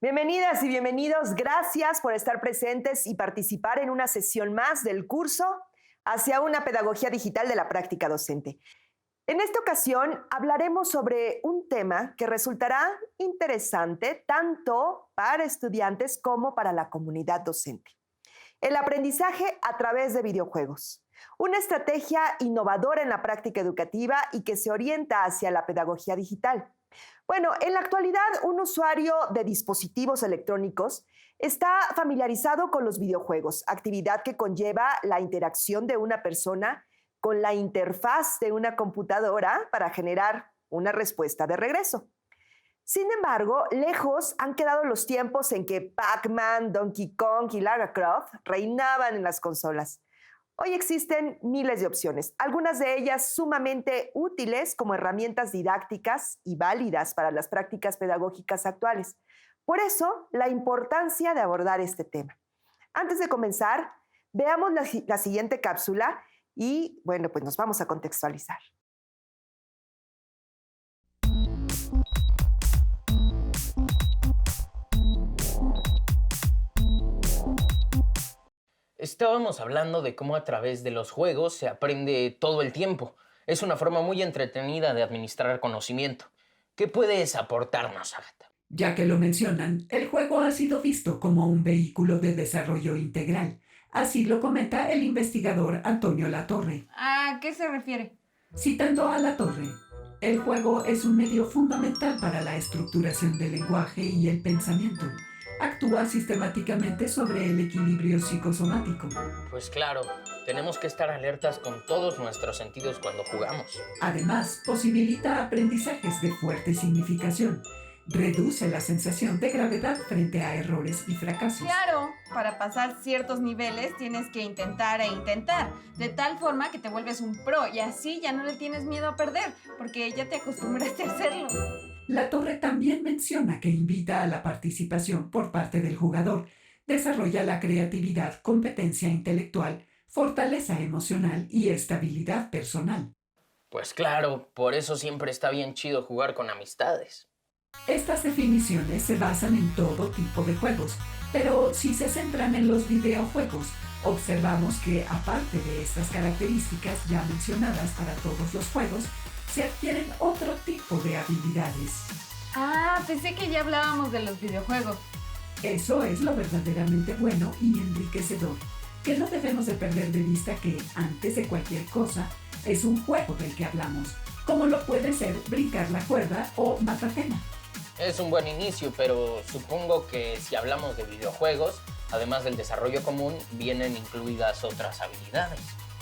Bienvenidas y bienvenidos. Gracias por estar presentes y participar en una sesión más del curso Hacia una pedagogía digital de la práctica docente. En esta ocasión hablaremos sobre un tema que resultará interesante tanto para estudiantes como para la comunidad docente. El aprendizaje a través de videojuegos. Una estrategia innovadora en la práctica educativa y que se orienta hacia la pedagogía digital. Bueno, en la actualidad, un usuario de dispositivos electrónicos está familiarizado con los videojuegos, actividad que conlleva la interacción de una persona con la interfaz de una computadora para generar una respuesta de regreso. Sin embargo, lejos han quedado los tiempos en que Pac-Man, Donkey Kong y Lara Croft reinaban en las consolas. Hoy existen miles de opciones, algunas de ellas sumamente útiles como herramientas didácticas y válidas para las prácticas pedagógicas actuales. Por eso, la importancia de abordar este tema. Antes de comenzar, veamos la siguiente cápsula y, bueno, pues nos vamos a contextualizar. Estábamos hablando de cómo a través de los juegos se aprende todo el tiempo. Es una forma muy entretenida de administrar conocimiento. ¿Qué puedes aportarnos, Agatha? Ya que lo mencionan, el juego ha sido visto como un vehículo de desarrollo integral. Así lo comenta el investigador Antonio Latorre. ¿A qué se refiere? Citando a Latorre, el juego es un medio fundamental para la estructuración del lenguaje y el pensamiento. Actúa sistemáticamente sobre el equilibrio psicosomático. Pues claro, tenemos que estar alertas con todos nuestros sentidos cuando jugamos. Además, posibilita aprendizajes de fuerte significación. Reduce la sensación de gravedad frente a errores y fracasos. Claro, para pasar ciertos niveles tienes que intentar e intentar, de tal forma que te vuelves un pro y así ya no le tienes miedo a perder, porque ya te acostumbraste a hacerlo. Latorre también menciona que invita a la participación por parte del jugador, desarrolla la creatividad, competencia intelectual, fortaleza emocional y estabilidad personal. Pues claro, por eso siempre está bien chido jugar con amistades. Estas definiciones se basan en todo tipo de juegos, pero si se centran en los videojuegos, observamos que aparte de estas características ya mencionadas para todos los juegos, se adquieren otro tipo de habilidades. Pensé que ya hablábamos de los videojuegos. Eso es lo verdaderamente bueno y enriquecedor, que no debemos de perder de vista que, antes de cualquier cosa, es un juego del que hablamos, como lo puede ser brincar la cuerda o matatena. Es un buen inicio, pero supongo que si hablamos de videojuegos, además del desarrollo común, vienen incluidas otras habilidades.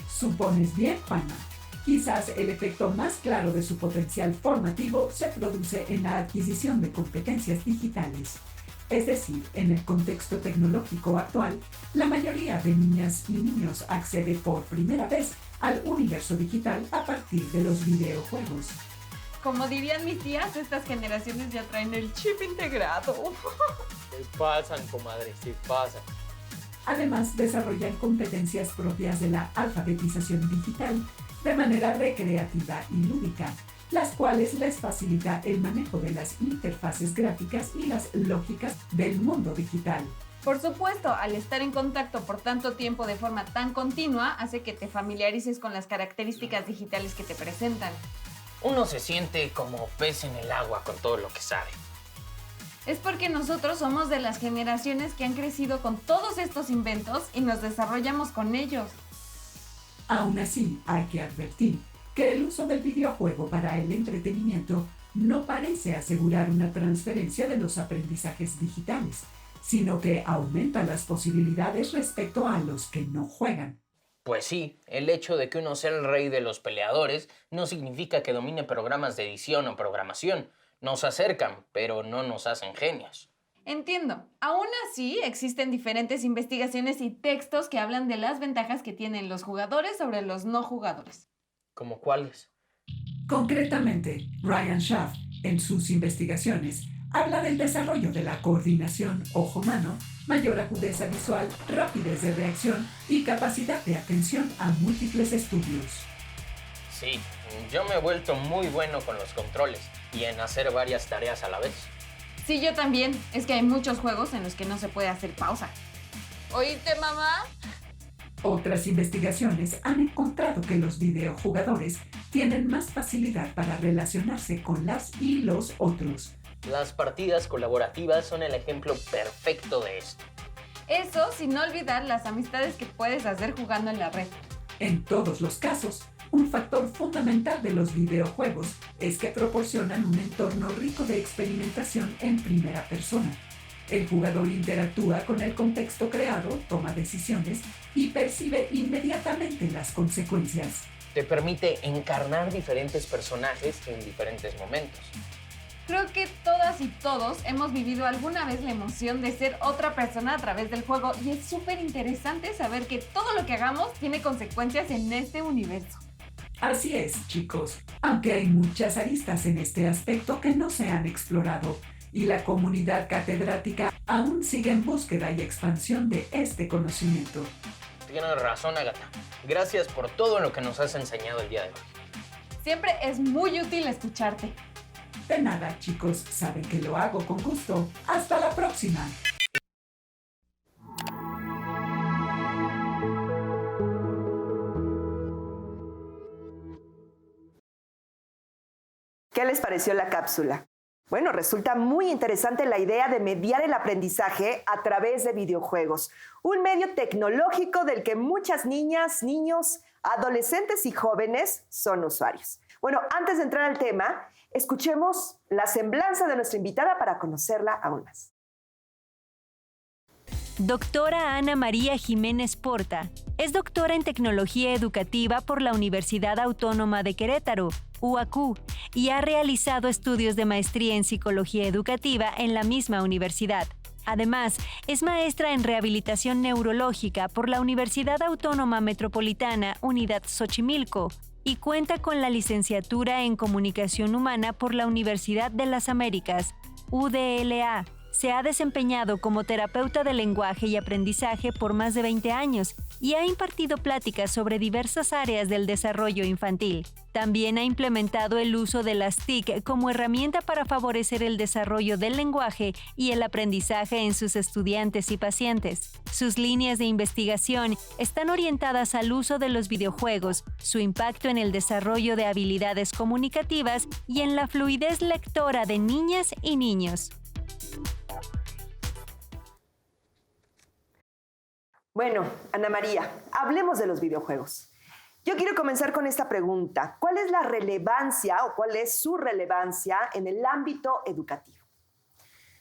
Supones bien, Juana. Quizás el efecto más claro de su potencial formativo se produce en la adquisición de competencias digitales. Es decir, en el contexto tecnológico actual, la mayoría de niñas y niños accede por primera vez al universo digital a partir de los videojuegos. Como dirían mis tías, estas generaciones ya traen el chip integrado. Se pasan, comadre, se pasan. Además, desarrollan competencias propias de la alfabetización digital de manera recreativa y lúdica, las cuales les facilita el manejo de las interfaces gráficas y las lógicas del mundo digital. Por supuesto, al estar en contacto por tanto tiempo de forma tan continua, hace que te familiarices con las características digitales que te presentan. Uno se siente como pez en el agua con todo lo que sabe. Es porque nosotros somos de las generaciones que han crecido con todos estos inventos y nos desarrollamos con ellos. Aún así, hay que advertir que el uso del videojuego para el entretenimiento no parece asegurar una transferencia de los aprendizajes digitales, sino que aumenta las posibilidades respecto a los que no juegan. Pues sí, el hecho de que uno sea el rey de los peleadores no significa que domine programas de edición o programación. Nos acercan, pero no nos hacen genios. Entiendo. Aún así, existen diferentes investigaciones y textos que hablan de las ventajas que tienen los jugadores sobre los no jugadores. ¿Cómo cuáles? Concretamente, Ryan Schaff, en sus investigaciones, habla del desarrollo de la coordinación ojo-mano, mayor agudeza visual, rapidez de reacción y capacidad de atención a múltiples estudios. Sí, yo me he vuelto muy bueno con los controles y en hacer varias tareas a la vez. Sí, yo también. Es que hay muchos juegos en los que no se puede hacer pausa. ¿Oíste, mamá? Otras investigaciones han encontrado que los videojugadores tienen más facilidad para relacionarse con las y los otros. Las partidas colaborativas son el ejemplo perfecto de esto. Eso sin olvidar las amistades que puedes hacer jugando en la red. En todos los casos, un factor fundamental de los videojuegos es que proporcionan un entorno rico de experimentación en primera persona. El jugador interactúa con el contexto creado, toma decisiones y percibe inmediatamente las consecuencias. Te permite encarnar diferentes personajes en diferentes momentos. Creo que todas y todos hemos vivido alguna vez la emoción de ser otra persona a través del juego y es súper interesante saber que todo lo que hagamos tiene consecuencias en este universo. Así es, chicos, aunque hay muchas aristas en este aspecto que no se han explorado y la comunidad catedrática aún sigue en búsqueda y expansión de este conocimiento. Tienes razón, Agatha. Gracias por todo lo que nos has enseñado el día de hoy. Siempre es muy útil escucharte. De nada, chicos, saben que lo hago con gusto. ¡Hasta la próxima! ¿Qué les pareció la cápsula? Bueno, resulta muy interesante la idea de mediar el aprendizaje a través de videojuegos, un medio tecnológico del que muchas niñas, niños, adolescentes y jóvenes son usuarios. Bueno, antes de entrar al tema, escuchemos la semblanza de nuestra invitada para conocerla aún más. Doctora Ana María Jiménez Porta es doctora en Tecnología Educativa por la Universidad Autónoma de Querétaro, UAQ, y ha realizado estudios de maestría en Psicología Educativa en la misma universidad. Además, es maestra en Rehabilitación Neurológica por la Universidad Autónoma Metropolitana Unidad Xochimilco y cuenta con la licenciatura en Comunicación Humana por la Universidad de las Américas, UDLA. Se ha desempeñado como terapeuta de lenguaje y aprendizaje por más de 20 años y ha impartido pláticas sobre diversas áreas del desarrollo infantil. También ha implementado el uso de las TIC como herramienta para favorecer el desarrollo del lenguaje y el aprendizaje en sus estudiantes y pacientes. Sus líneas de investigación están orientadas al uso de los videojuegos, su impacto en el desarrollo de habilidades comunicativas y en la fluidez lectora de niñas y niños. Bueno, Ana María, hablemos de los videojuegos. Yo quiero comenzar con esta pregunta. ¿Cuál es la relevancia o cuál es su relevancia en el ámbito educativo?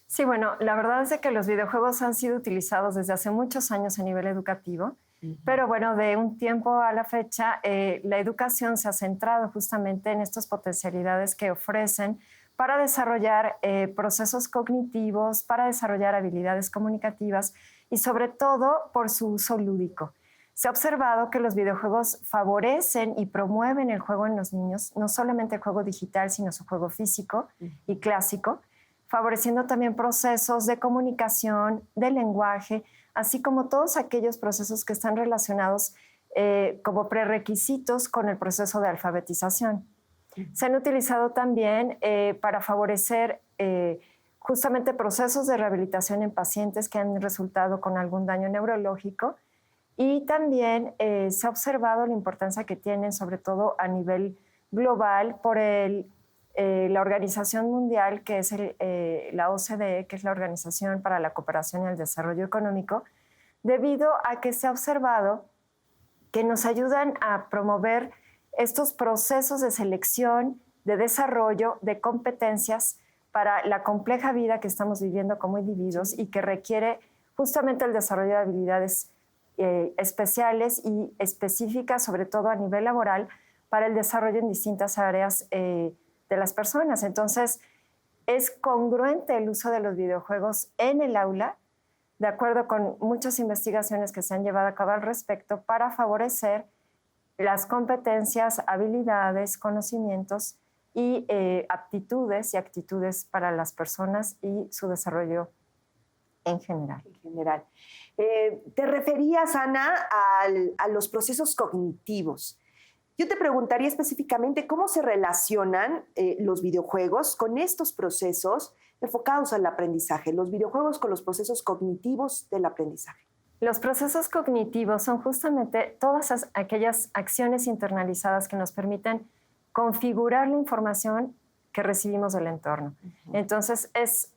Sí, bueno, la verdad es de que los videojuegos han sido utilizados desde hace muchos años a nivel educativo, pero bueno, de un tiempo a la fecha, la educación se ha centrado justamente en estas potencialidades que ofrecen para desarrollar procesos cognitivos, para desarrollar habilidades comunicativas y sobre todo por su uso lúdico. Se ha observado que los videojuegos favorecen y promueven el juego en los niños, no solamente el juego digital, sino su juego físico y clásico, favoreciendo también procesos de comunicación, de lenguaje, así como todos aquellos procesos que están relacionados como prerequisitos con el proceso de alfabetización. Se han utilizado también para favorecer justamente procesos de rehabilitación en pacientes que han resultado con algún daño neurológico y también se ha observado la importancia que tienen, sobre todo a nivel global, por la Organización Mundial, que es la OCDE, que es la Organización para la Cooperación y el Desarrollo Económico, debido a que se ha observado que nos ayudan a promover estos procesos de selección, de desarrollo, de competencias para la compleja vida que estamos viviendo como individuos y que requiere justamente el desarrollo de habilidades especiales y específicas, sobre todo a nivel laboral, para el desarrollo en distintas áreas de las personas. Entonces, es congruente el uso de los videojuegos en el aula, de acuerdo con muchas investigaciones que se han llevado a cabo al respecto, para favorecer las competencias, habilidades, conocimientos y aptitudes y actitudes para las personas y su desarrollo en general. Te referías, Ana, a los procesos cognitivos. Yo te preguntaría específicamente cómo se relacionan los videojuegos con estos procesos enfocados al aprendizaje, los videojuegos con los procesos cognitivos del aprendizaje. Los procesos cognitivos son justamente todas aquellas acciones internalizadas que nos permiten configurar la información que recibimos del entorno. Entonces, es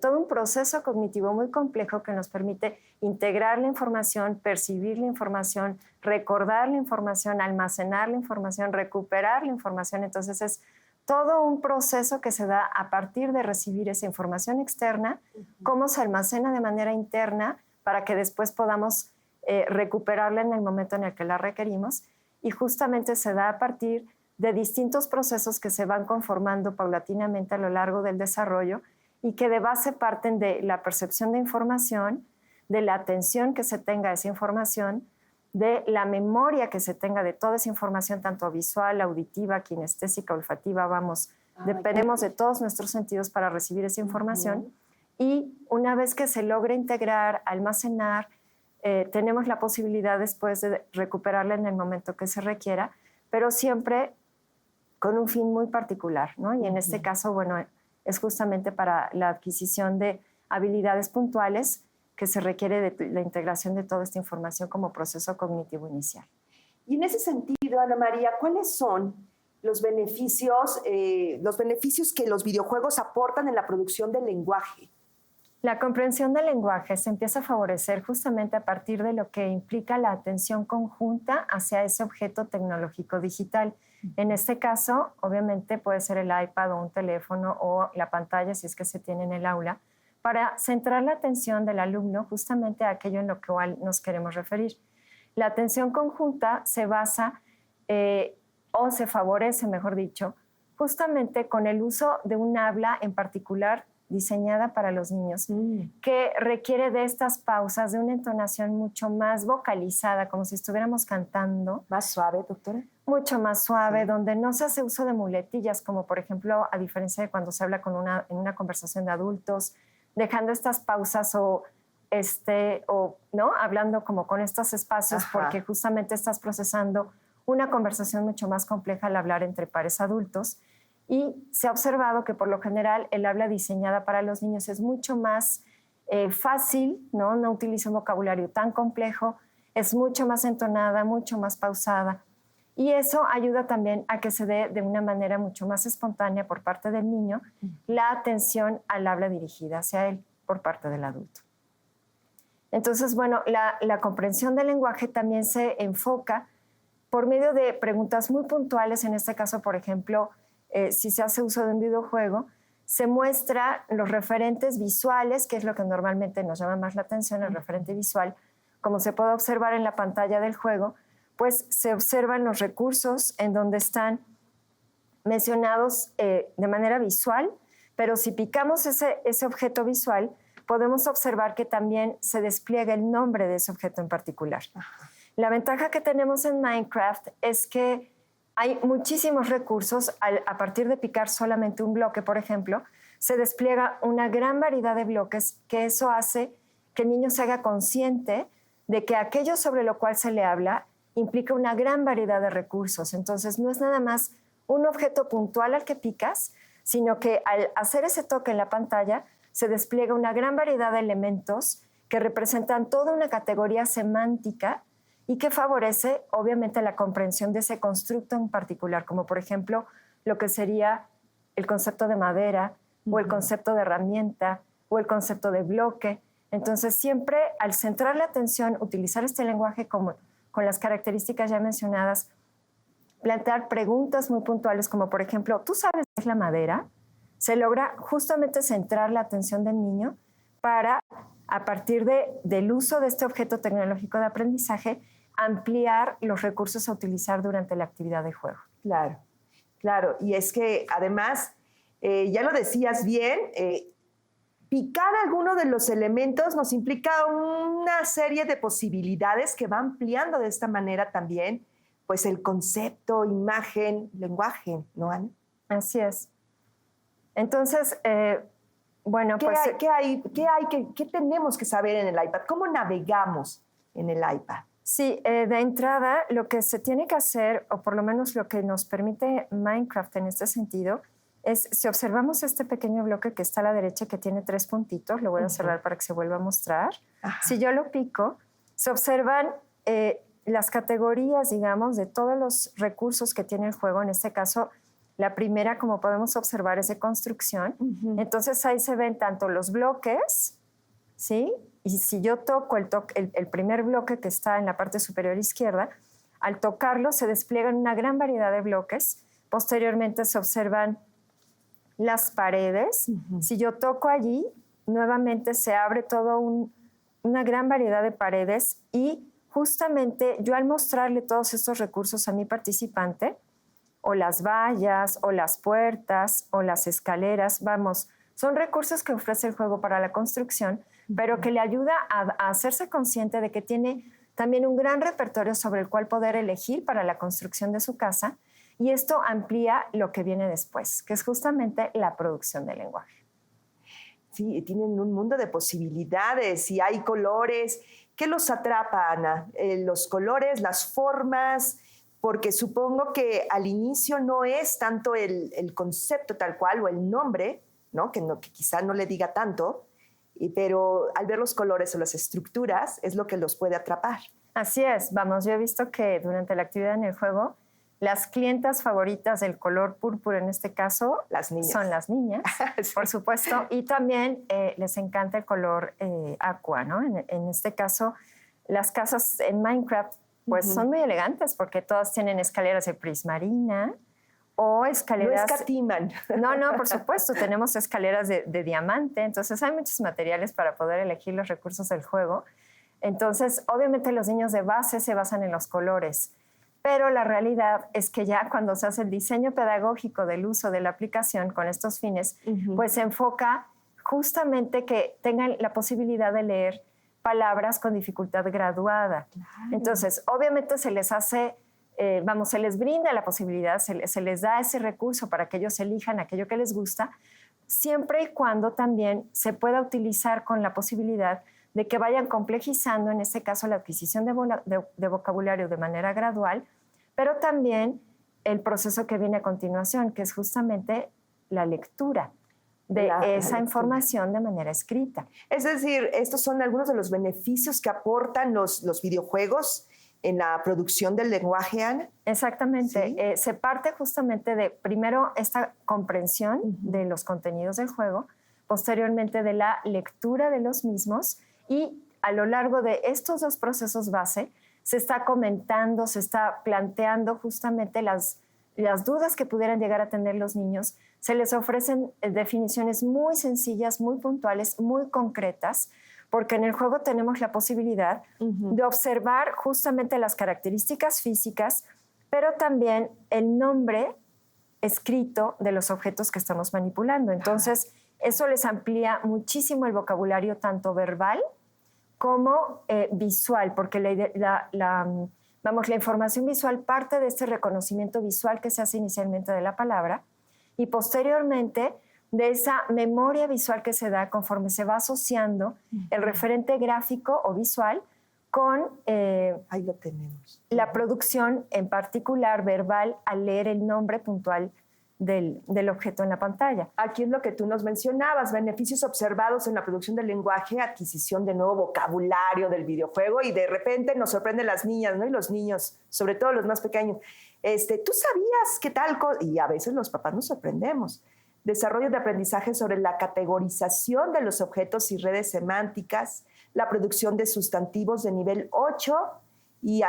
todo un proceso cognitivo muy complejo que nos permite integrar la información, percibir la información, recordar la información, almacenar la información, recuperar la información. Entonces, es todo un proceso que se da a partir de recibir esa información externa, cómo se almacena de manera interna para que después podamos recuperarla en el momento en el que la requerimos. Y justamente se da a partir de distintos procesos que se van conformando paulatinamente a lo largo del desarrollo y que de base parten de la percepción de información, de la atención que se tenga a esa información, de la memoria que se tenga de toda esa información, tanto visual, auditiva, kinestésica, olfativa, dependemos de todos nuestros sentidos para recibir esa información. Y una vez que se logra integrar, almacenar, tenemos la posibilidad después de recuperarla en el momento que se requiera, pero siempre con un fin muy particular, ¿no? Y en este caso, bueno, es justamente para la adquisición de habilidades puntuales que se requiere de la integración de toda esta información como proceso cognitivo inicial. Y en ese sentido, Ana María, ¿cuáles son los beneficios que los videojuegos aportan en la producción del lenguaje? La comprensión del lenguaje se empieza a favorecer justamente a partir de lo que implica la atención conjunta hacia ese objeto tecnológico digital. En este caso, obviamente puede ser el iPad o un teléfono o la pantalla, si es que se tiene en el aula, para centrar la atención del alumno justamente a aquello en lo cual nos queremos referir. La atención conjunta se basa o se favorece, mejor dicho, justamente con el uso de un habla en particular diseñada para los niños, que requiere de estas pausas, de una entonación mucho más vocalizada, como si estuviéramos cantando. ¿Más suave, doctora? Mucho más suave, sí. Donde no se hace uso de muletillas, como por ejemplo, a diferencia de cuando se habla en una conversación de adultos, dejando estas pausas o ¿no? Hablando como con estos espacios, porque justamente estás procesando una conversación mucho más compleja al hablar entre pares adultos. Y se ha observado que por lo general el habla diseñada para los niños es mucho más fácil, ¿no? No utiliza un vocabulario tan complejo, es mucho más entonada, mucho más pausada. Y eso ayuda también a que se dé de una manera mucho más espontánea por parte del niño la atención al habla dirigida hacia él por parte del adulto. Entonces, bueno, la comprensión del lenguaje también se enfoca por medio de preguntas muy puntuales. En este caso, por ejemplo, si se hace uso de un videojuego, se muestra los referentes visuales, que es lo que normalmente nos llama más la atención, el referente visual. Como se puede observar en la pantalla del juego, pues se observan los recursos en donde están mencionados de manera visual, pero si picamos ese objeto visual, podemos observar que también se despliega el nombre de ese objeto en particular. La ventaja que tenemos en Minecraft es que hay muchísimos recursos. A partir de picar solamente un bloque, por ejemplo, se despliega una gran variedad de bloques, que eso hace que el niño se haga consciente de que aquello sobre lo cual se le habla implica una gran variedad de recursos. Entonces, no es nada más un objeto puntual al que picas, sino que al hacer ese toque en la pantalla se despliega una gran variedad de elementos que representan toda una categoría semántica y que favorece, obviamente, la comprensión de ese constructo en particular, como por ejemplo lo que sería el concepto de madera, o el concepto de herramienta, o el concepto de bloque. Entonces, siempre al centrar la atención, utilizar este lenguaje con las características ya mencionadas, plantear preguntas muy puntuales, como por ejemplo, ¿tú sabes qué es la madera? Se logra justamente centrar la atención del niño para, a partir del uso de este objeto tecnológico de aprendizaje, ampliar los recursos a utilizar durante la actividad de juego. Claro, claro. Y es que además, ya lo decías bien, picar alguno de los elementos nos implica una serie de posibilidades que va ampliando de esta manera también pues el concepto, imagen, lenguaje, ¿no, Ana? Así es. Entonces, bueno, ¿Qué pues... ¿Qué tenemos que saber en el iPad? ¿Cómo navegamos en el iPad? Sí, de entrada lo que se tiene que hacer, o por lo menos lo que nos permite Minecraft en este sentido, es, si observamos este pequeño bloque que está a la derecha, que tiene 3 puntitos, lo voy a cerrar para que se vuelva a mostrar. Ajá. Si yo lo pico, se observan las categorías, digamos, de todos los recursos que tiene el juego. En este caso, la primera, como podemos observar, es de construcción. Entonces ahí se ven tanto los bloques, ¿sí? Y si yo toco el primer bloque que está en la parte superior izquierda, al tocarlo se despliegan una gran variedad de bloques. Posteriormente se observan las paredes. Si yo toco allí, nuevamente se abre toda una gran variedad de paredes y justamente yo al mostrarle todos estos recursos a mi participante, o las vallas, o las puertas, o las escaleras, vamos, son recursos que ofrece el juego para la construcción, pero que le ayuda a hacerse consciente de que tiene también un gran repertorio sobre el cual poder elegir para la construcción de su casa, y esto amplía lo que viene después, que es justamente la producción del lenguaje. Sí, tienen un mundo de posibilidades y hay colores. ¿Qué los atrapa, Ana? Los colores, las formas, porque supongo que al inicio no es tanto el concepto tal cual o el nombre, ¿no? Que quizá no le diga tanto, pero al ver los colores o las estructuras es lo que los puede atrapar. Así es, vamos, yo he visto que durante la actividad en el juego, las clientas favoritas del color púrpura en este caso son las niñas, sí. Por supuesto, y también les encanta el color aqua, ¿no? En este caso, las casas en Minecraft pues son muy elegantes porque todas tienen escaleras de prismarina o escaleras... No escatiman. No, por supuesto, tenemos escaleras de diamante, entonces hay muchos materiales para poder elegir los recursos del juego. Entonces, obviamente los niños de base se basan en los colores, pero la realidad es que ya cuando se hace el diseño pedagógico del uso de la aplicación con estos fines, pues se enfoca justamente que tengan la posibilidad de leer palabras con dificultad graduada. Claro. Entonces, obviamente se les hace, se les brinda la posibilidad, se les da ese recurso para que ellos elijan aquello que les gusta, siempre y cuando también se pueda utilizar con la posibilidad de que vayan complejizando, en este caso, la adquisición de vocabulario de manera gradual, pero también el proceso que viene a continuación, que es justamente la lectura de esa información de manera escrita. Es decir, estos son algunos de los beneficios que aportan los videojuegos en la producción del lenguaje, Ana. Exactamente. ¿Sí? Se parte justamente de, primero, esta comprensión de los contenidos del juego, posteriormente de la lectura de los mismos, y a lo largo de estos 2 procesos base se está comentando, se está planteando justamente las dudas que pudieran llegar a tener los niños. Se les ofrecen definiciones muy sencillas, muy puntuales, muy concretas, porque en el juego tenemos la posibilidad de observar justamente las características físicas, pero también el nombre escrito de los objetos que estamos manipulando. Entonces, eso les amplía muchísimo el vocabulario, tanto verbal como visual, porque la información visual parte de este reconocimiento visual que se hace inicialmente de la palabra y posteriormente de esa memoria visual que se da conforme se va asociando el referente gráfico o visual con ahí lo tenemos. La producción en particular verbal al leer el nombre puntual del objeto en la pantalla. Aquí es lo que tú nos mencionabas, beneficios observados en la producción del lenguaje, adquisición de nuevo vocabulario del videojuego, y de repente nos sorprenden las niñas, ¿no? Y los niños, sobre todo los más pequeños. ¿Tú sabías qué tal cosa? Y a veces los papás nos sorprendemos. Desarrollo de aprendizaje sobre la categorización de los objetos y redes semánticas, la producción de sustantivos de nivel 8 y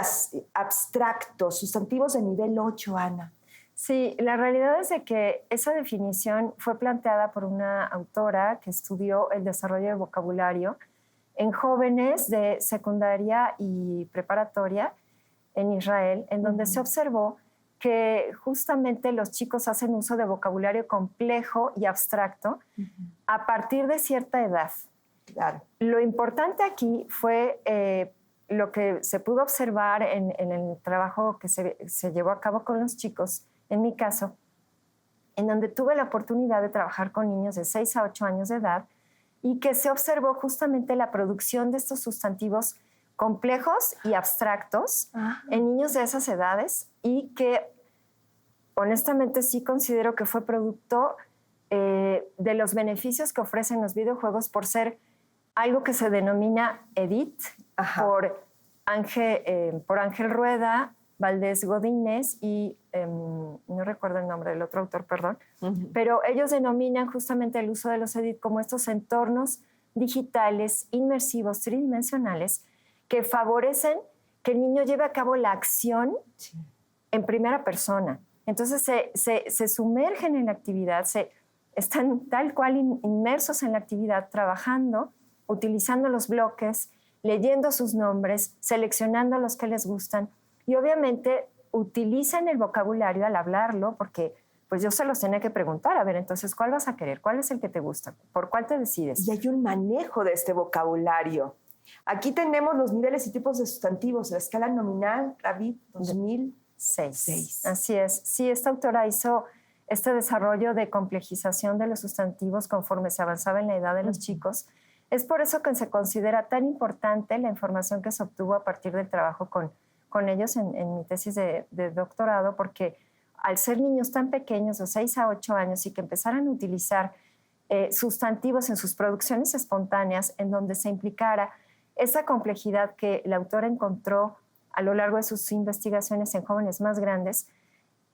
abstractos, sustantivos de nivel 8, Ana. Sí, la realidad es de que esa definición fue planteada por una autora que estudió el desarrollo de vocabulario en jóvenes de secundaria y preparatoria en Israel, en donde se observó que justamente los chicos hacen uso de vocabulario complejo y abstracto a partir de cierta edad. Claro. Lo importante aquí fue lo que se pudo observar en el trabajo que se llevó a cabo con los chicos, en mi caso, en donde tuve la oportunidad de trabajar con niños de 6 a 8 años de edad y que se observó justamente la producción de estos sustantivos complejos y abstractos en niños de esas edades, y que honestamente sí considero que fue producto de los beneficios que ofrecen los videojuegos por ser algo que se denomina EDIT, por Ángel Rueda, Valdés Godínez y no recuerdo el nombre del otro autor, perdón, pero ellos denominan justamente el uso de los EDIT como estos entornos digitales, inmersivos, tridimensionales, que favorecen que el niño lleve a cabo la acción en primera persona. Entonces se sumergen en la actividad, están tal cual inmersos en la actividad, trabajando, utilizando los bloques, leyendo sus nombres, seleccionando los que les gustan y obviamente utilizan el vocabulario al hablarlo porque pues yo se los tenía que preguntar, a ver, entonces, ¿cuál vas a querer? ¿Cuál es el que te gusta? ¿Por cuál te decides? Y hay un manejo de este vocabulario. Aquí tenemos los niveles y tipos de sustantivos, la escala nominal, David, 2006. Así es. Sí, esta autora hizo este desarrollo de complejización de los sustantivos conforme se avanzaba en la edad de los chicos. Es por eso que se considera tan importante la información que se obtuvo a partir del trabajo con ellos en mi tesis de doctorado, porque al ser niños tan pequeños, de 6 a 8 años, y que empezaran a utilizar sustantivos en sus producciones espontáneas, en donde se implicara esa complejidad que la autora encontró a lo largo de sus investigaciones en jóvenes más grandes,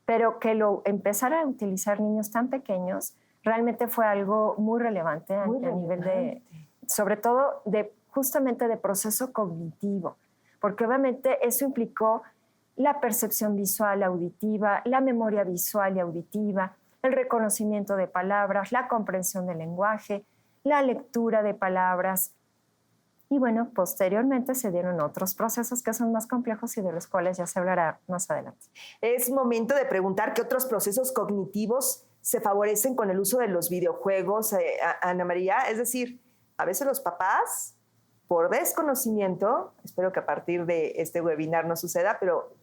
pero que lo empezaran a utilizar niños tan pequeños, realmente fue algo muy relevante a nivel de, sobre todo, justamente de proceso cognitivo, porque obviamente eso implicó la percepción visual auditiva, la memoria visual y auditiva, el reconocimiento de palabras, la comprensión del lenguaje, la lectura de palabras. Y bueno, posteriormente se dieron otros procesos que son más complejos y de los cuales ya se hablará más adelante. Es momento de preguntar qué otros procesos cognitivos se favorecen con el uso de los videojuegos, Ana María. Es decir, a veces los papás, por desconocimiento, espero que a partir de este webinar no suceda, pero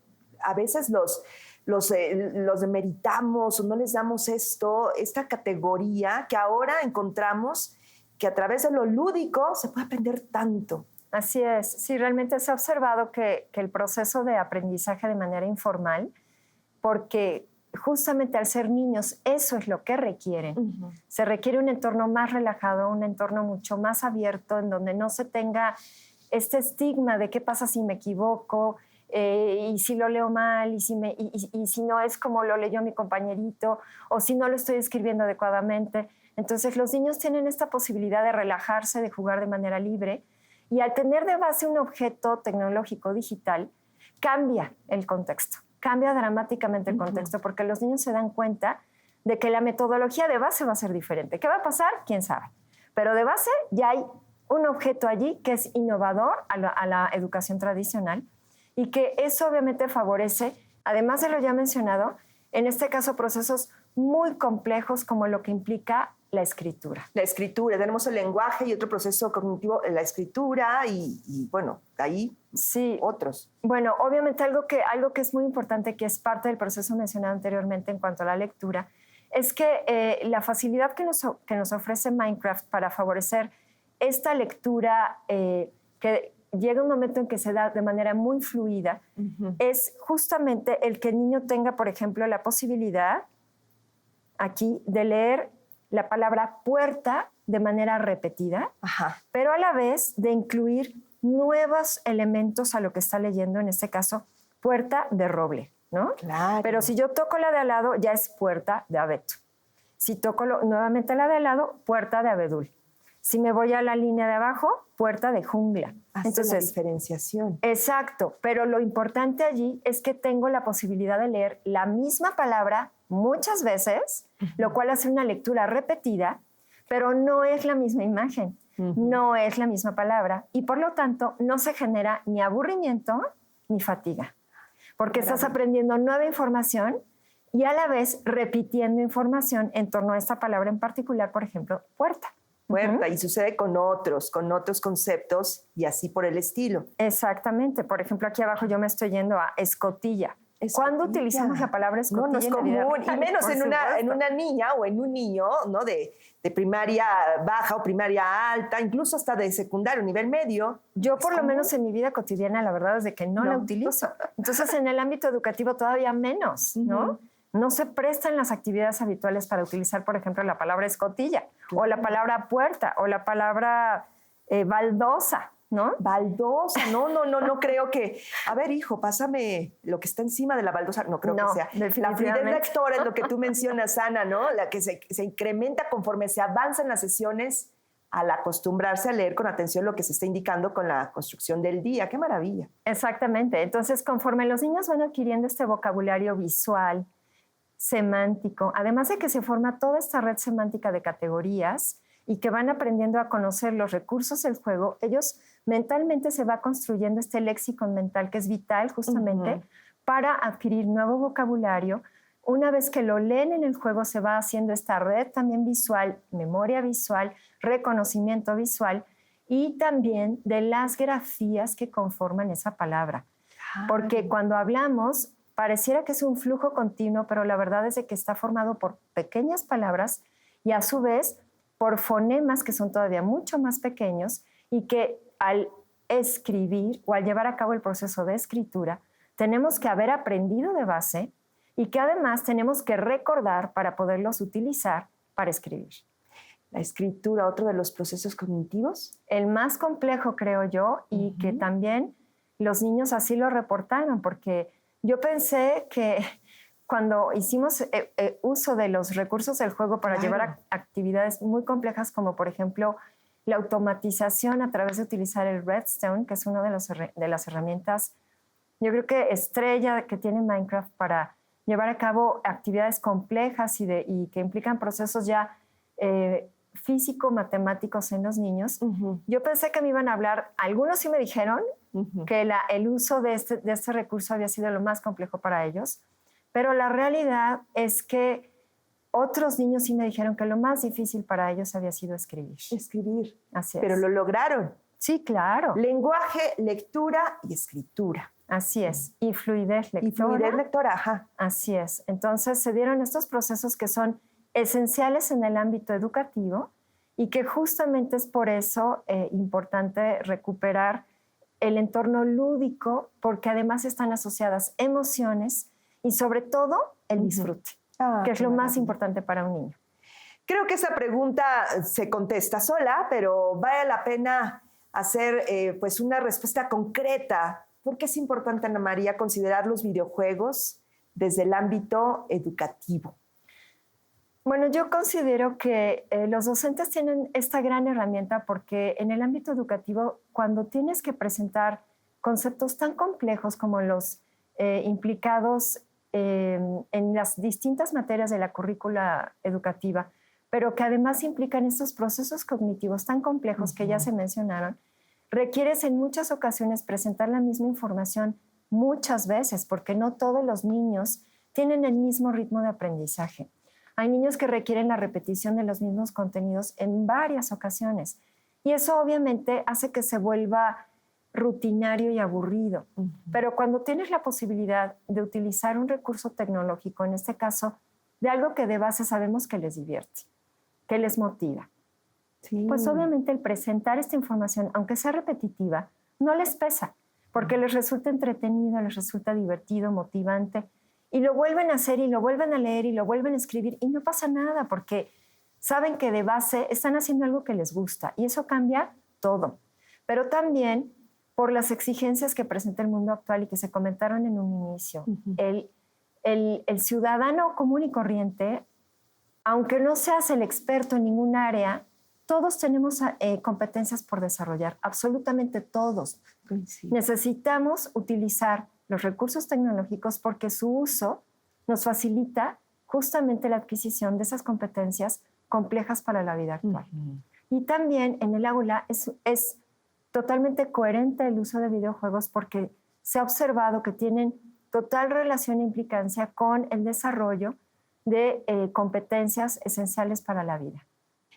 a veces los demeritamos o no les damos esta categoría que ahora encontramos que a través de lo lúdico se puede aprender tanto. Así es. Sí, realmente se ha observado que el proceso de aprendizaje de manera informal, porque justamente al ser niños eso es lo que requieren. Se requiere un entorno más relajado, un entorno mucho más abierto, en donde no se tenga este estigma de qué pasa si me equivoco, y si lo leo mal, y si no es como lo leyó mi compañerito, o si no lo estoy escribiendo adecuadamente. Entonces los niños tienen esta posibilidad de relajarse, de jugar de manera libre, y al tener de base un objeto tecnológico digital, cambia el contexto, cambia dramáticamente el contexto, porque los niños se dan cuenta de que la metodología de base va a ser diferente. ¿Qué va a pasar? ¿Quién sabe? Pero de base ya hay un objeto allí que es innovador a la educación tradicional y que eso obviamente favorece, además de lo ya mencionado, en este caso procesos muy complejos como lo que implica la escritura. La escritura, tenemos el lenguaje y otro proceso cognitivo, la escritura y bueno, ahí sí. Otros. Bueno, obviamente algo que es muy importante, que es parte del proceso mencionado anteriormente en cuanto a la lectura, es que la facilidad que nos ofrece Minecraft para favorecer esta lectura que llega un momento en que se da de manera muy fluida, es justamente el que el niño tenga, por ejemplo, la posibilidad aquí de leer la palabra puerta de manera repetida, pero a la vez de incluir nuevos elementos a lo que está leyendo, en este caso, puerta de roble, ¿no? Claro. Pero si yo toco la de al lado, ya es puerta de abeto. Si toco nuevamente la de al lado, puerta de abedul. Si me voy a la línea de abajo, puerta de jungla. Entonces, la diferenciación. Exacto, pero lo importante allí es que tengo la posibilidad de leer la misma palabra muchas veces, lo cual hace una lectura repetida, pero no es la misma imagen, no es la misma palabra y por lo tanto no se genera ni aburrimiento ni fatiga, porque estás aprendiendo nueva información y a la vez repitiendo información en torno a esta palabra en particular, por ejemplo, puerta. Puerta, y sucede con otros conceptos y así por el estilo. Exactamente. Por ejemplo, aquí abajo yo me estoy yendo a escotilla. ¿Cuándo utilizamos la palabra escotilla? No es común, y menos en una niña o en un niño, ¿no? de primaria baja o primaria alta, incluso hasta de secundario, nivel medio. Yo por lo menos en mi vida cotidiana, la verdad es de que no la utilizo. Entonces, en el ámbito educativo todavía menos, ¿no? no se prestan las actividades habituales para utilizar, por ejemplo, la palabra escotilla, o la palabra puerta, o la palabra baldosa, ¿no? Baldosa, no creo que... A ver, hijo, pásame lo que está encima de la baldosa. No creo que sea. La fluidez lectora es lo que tú mencionas, Ana, ¿no? La que se incrementa conforme se avanza en las sesiones al acostumbrarse a leer con atención lo que se está indicando con la construcción del día. ¡Qué maravilla! Exactamente. Entonces, conforme los niños van adquiriendo este vocabulario visual, semántico, además de que se forma toda esta red semántica de categorías y que van aprendiendo a conocer los recursos del juego, ellos mentalmente se va construyendo este léxico mental que es vital justamente para adquirir nuevo vocabulario. Una vez que lo leen en el juego se va haciendo esta red también visual, memoria visual, reconocimiento visual y también de las grafías que conforman esa palabra. Porque cuando hablamos pareciera que es un flujo continuo, pero la verdad es de que está formado por pequeñas palabras y a su vez por fonemas que son todavía mucho más pequeños y que al escribir o al llevar a cabo el proceso de escritura tenemos que haber aprendido de base y que además tenemos que recordar para poderlos utilizar para escribir. La escritura, otro de los procesos cognitivos. El más complejo, creo yo, y que también los niños así lo reportaron, porque yo pensé que cuando hicimos uso de los recursos del juego para llevar a actividades muy complejas, como por ejemplo la automatización a través de utilizar el Redstone, que es una de las herramientas, yo creo que estrella que tiene Minecraft para llevar a cabo actividades complejas y que implican procesos ya físico-matemáticos en los niños. Yo pensé que me iban a hablar, algunos sí me dijeron que el uso de este recurso había sido lo más complejo para ellos, pero la realidad es que otros niños sí me dijeron que lo más difícil para ellos había sido escribir. Escribir. Así es. Pero lo lograron. Sí, claro. Lenguaje, lectura y escritura. Así es. Y fluidez lectora. Y fluidez lectora, ajá. Así es. Entonces se dieron estos procesos que son esenciales en el ámbito educativo y que justamente es por eso importante recuperar el entorno lúdico, porque además están asociadas emociones y sobre todo el disfrute, que es lo más importante para un niño. Creo que esa pregunta se contesta sola, pero vale la pena hacer pues una respuesta concreta. ¿Por qué es importante, Ana María, considerar los videojuegos desde el ámbito educativo? Bueno, yo considero que los docentes tienen esta gran herramienta porque en el ámbito educativo, cuando tienes que presentar conceptos tan complejos como los implicados en las distintas materias de la currícula educativa, pero que además implican estos procesos cognitivos tan complejos que ya se mencionaron, requieres en muchas ocasiones presentar la misma información muchas veces, porque no todos los niños tienen el mismo ritmo de aprendizaje. Hay niños que requieren la repetición de los mismos contenidos en varias ocasiones y eso obviamente hace que se vuelva rutinario y aburrido. Pero cuando tienes la posibilidad de utilizar un recurso tecnológico, en este caso, de algo que de base sabemos que les divierte, que les motiva, pues obviamente el presentar esta información, aunque sea repetitiva, no les pesa, porque les resulta entretenido, les resulta divertido, motivante, y lo vuelven a hacer y lo vuelven a leer y lo vuelven a escribir y no pasa nada porque saben que de base están haciendo algo que les gusta y eso cambia todo. Pero también por las exigencias que presenta el mundo actual y que se comentaron en un inicio. El ciudadano común y corriente, aunque no seas el experto en ningún área, todos tenemos competencias por desarrollar, absolutamente todos. Necesitamos utilizar los recursos tecnológicos porque su uso nos facilita justamente la adquisición de esas competencias complejas para la vida actual. Y también en el aula es totalmente coherente el uso de videojuegos porque se ha observado que tienen total relación e implicancia con el desarrollo de competencias esenciales para la vida.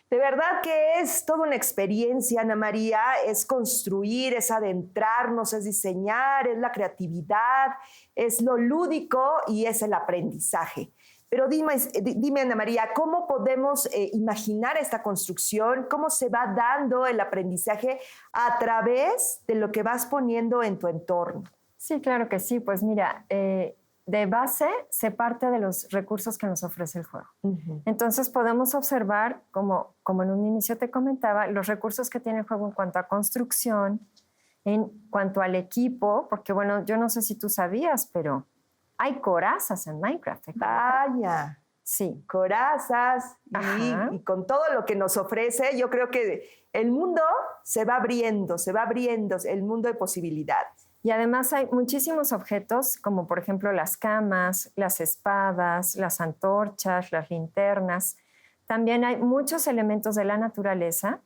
De verdad que es toda una experiencia, Ana María, es construir, es adentrarnos, es diseñar, es la creatividad, es lo lúdico y es el aprendizaje. Pero dime, Ana María, ¿cómo podemos imaginar esta construcción? ¿Cómo se va dando el aprendizaje a través de lo que vas poniendo en tu entorno? Sí, claro que sí. Pues mira, de base se parte de los recursos que nos ofrece el juego. Entonces podemos observar, como en un inicio te comentaba, los recursos que tiene el juego en cuanto a construcción, en cuanto al equipo, porque bueno, yo no sé si tú sabías, pero hay corazas en Minecraft. Vaya. Sí. Corazas y con todo lo que nos ofrece, yo creo que el mundo se va abriendo el mundo de posibilidades. Y además hay muchísimos objetos, como por ejemplo las camas, las espadas, las antorchas, las linternas. También hay muchos elementos de la naturaleza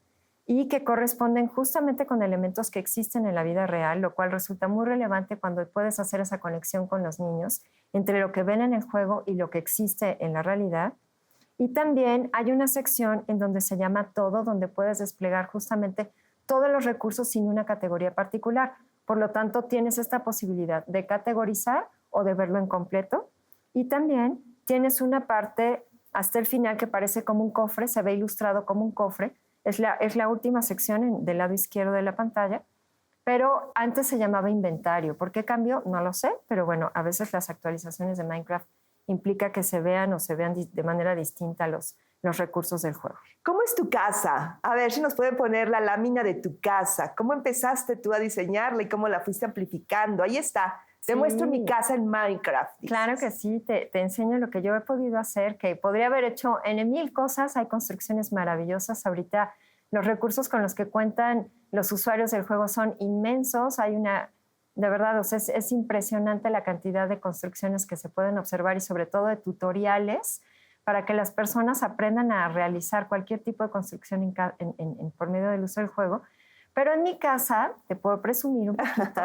y que corresponden justamente con elementos que existen en la vida real, lo cual resulta muy relevante cuando puedes hacer esa conexión con los niños entre lo que ven en el juego y lo que existe en la realidad. Y también hay una sección en donde se llama Todo, donde puedes desplegar justamente todos los recursos sin una categoría particular. Por lo tanto, tienes esta posibilidad de categorizar o de verlo en completo. Y también tienes una parte hasta el final que parece como un cofre, se ve ilustrado como un cofre. Es la última sección del lado izquierdo de la pantalla, pero antes se llamaba inventario. ¿Por qué cambió? No lo sé, pero bueno, a veces las actualizaciones de Minecraft implica que se vean o se vean de manera distinta los recursos del juego. ¿Cómo es tu casa? A ver si nos pueden poner la lámina de tu casa. ¿Cómo empezaste tú a diseñarla y cómo la fuiste amplificando? Ahí está. Te muestro mi casa en Minecraft. Dices. Claro que sí, te enseño lo que yo he podido hacer, que podría haber hecho en 1000 cosas. Hay construcciones maravillosas. Ahorita los recursos con los que cuentan los usuarios del juego son inmensos. De verdad, o sea, es impresionante la cantidad de construcciones que se pueden observar y sobre todo de tutoriales para que las personas aprendan a realizar cualquier tipo de construcción por medio del uso del juego. Pero en mi casa, te puedo presumir un poquito,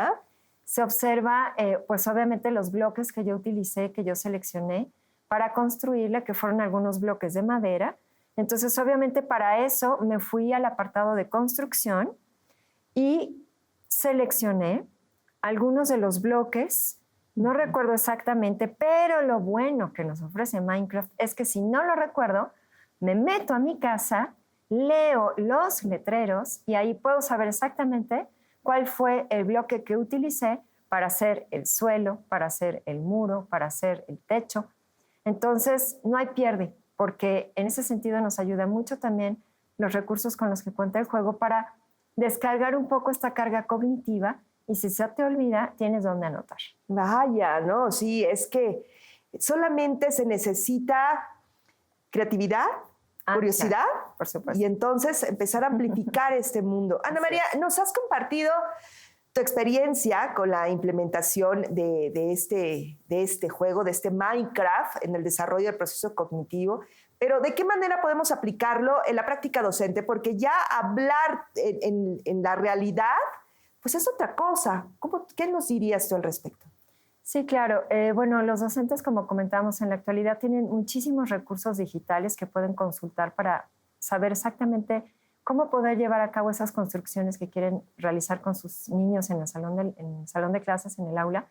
se observa, pues obviamente los bloques que yo utilicé, que yo seleccioné para construirla, que fueron algunos bloques de madera. Entonces, obviamente para eso me fui al apartado de construcción y seleccioné algunos de los bloques. No recuerdo exactamente, pero lo bueno que nos ofrece Minecraft es que si no lo recuerdo, me meto a mi casa, leo los letreros y ahí puedo saber exactamente cuál fue el bloque que utilicé para hacer el suelo, para hacer el muro, para hacer el techo. Entonces, no hay pierde, porque en ese sentido nos ayuda mucho también los recursos con los que cuenta el juego para descargar un poco esta carga cognitiva y si se te olvida, tienes dónde anotar. Vaya, ¿no? Sí, es que solamente se necesita creatividad, curiosidad, claro, por supuesto. Y entonces empezar a amplificar este mundo. Ana María, nos has compartido tu experiencia con la implementación de este juego, de este Minecraft en el desarrollo del proceso cognitivo, pero ¿de qué manera podemos aplicarlo en la práctica docente? Porque ya hablar en la realidad, pues es otra cosa. ¿Qué nos dirías tú al respecto? Sí, claro. Bueno, los docentes, como comentamos, en la actualidad tienen muchísimos recursos digitales que pueden consultar para saber exactamente cómo poder llevar a cabo esas construcciones que quieren realizar con sus niños en el salón de clases, en el aula.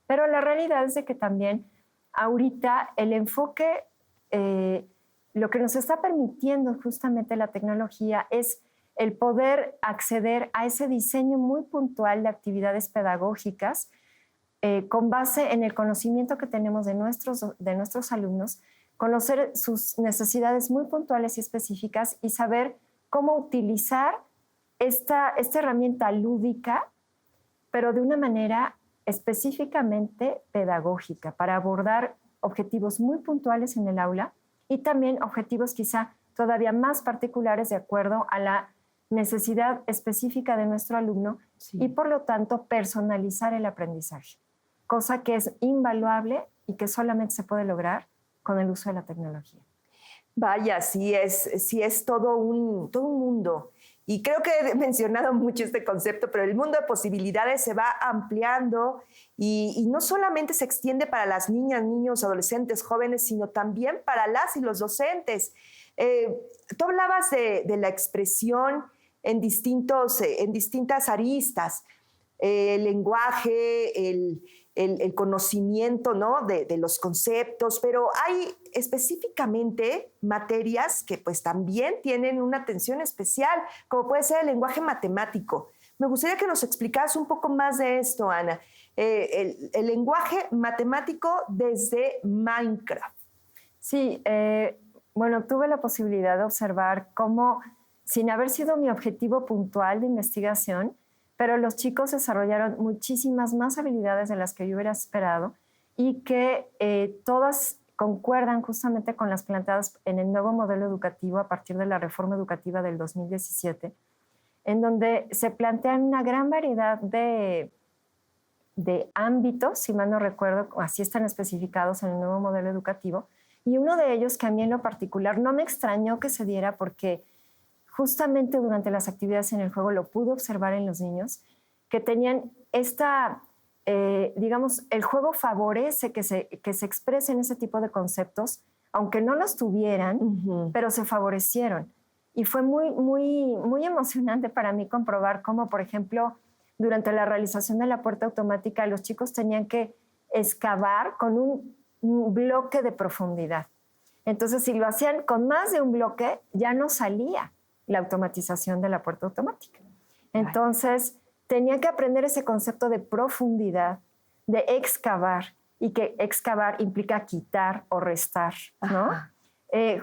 Pero la realidad es de que también ahorita el enfoque, lo que nos está permitiendo justamente la tecnología es el poder acceder a ese diseño muy puntual de actividades pedagógicas con base en el conocimiento que tenemos de nuestros alumnos, conocer sus necesidades muy puntuales y específicas y saber cómo utilizar esta herramienta lúdica, pero de una manera específicamente pedagógica, para abordar objetivos muy puntuales en el aula y también objetivos quizá todavía más particulares de acuerdo a la necesidad específica de nuestro alumno y por lo tanto personalizar el aprendizaje, cosa que es invaluable y que solamente se puede lograr con el uso de la tecnología. Vaya, sí es todo un mundo. Y creo que he mencionado mucho este concepto, pero el mundo de posibilidades se va ampliando y no solamente se extiende para las niñas, niños, adolescentes, jóvenes, sino también para las y los docentes. Tú hablabas de la expresión en distintas aristas, el lenguaje, el conocimiento, ¿no? de los conceptos, pero hay específicamente materias que pues también tienen una atención especial, como puede ser el lenguaje matemático. Me gustaría que nos explicaras un poco más de esto, Ana. El lenguaje matemático desde Minecraft. Sí, bueno, tuve la posibilidad de observar cómo, sin haber sido mi objetivo puntual de investigación, pero los chicos desarrollaron muchísimas más habilidades de las que yo hubiera esperado y que todas concuerdan justamente con las planteadas en el nuevo modelo educativo a partir de la reforma educativa del 2017, en donde se plantean una gran variedad de ámbitos, si mal no recuerdo, así están especificados en el nuevo modelo educativo, y uno de ellos que a mí en lo particular no me extrañó que se diera porque justamente durante las actividades en el juego lo pude observar en los niños, que tenían digamos, el juego favorece que se expresen ese tipo de conceptos, aunque no los tuvieran, pero se favorecieron. Y fue muy, muy, muy emocionante para mí comprobar cómo, por ejemplo, durante la realización de la puerta automática, los chicos tenían que excavar con un bloque de profundidad. Entonces, si lo hacían con más de un bloque, ya no salía la automatización de la puerta automática. Entonces, tenían que aprender ese concepto de profundidad, de excavar, y que excavar implica quitar o restar, ¿no?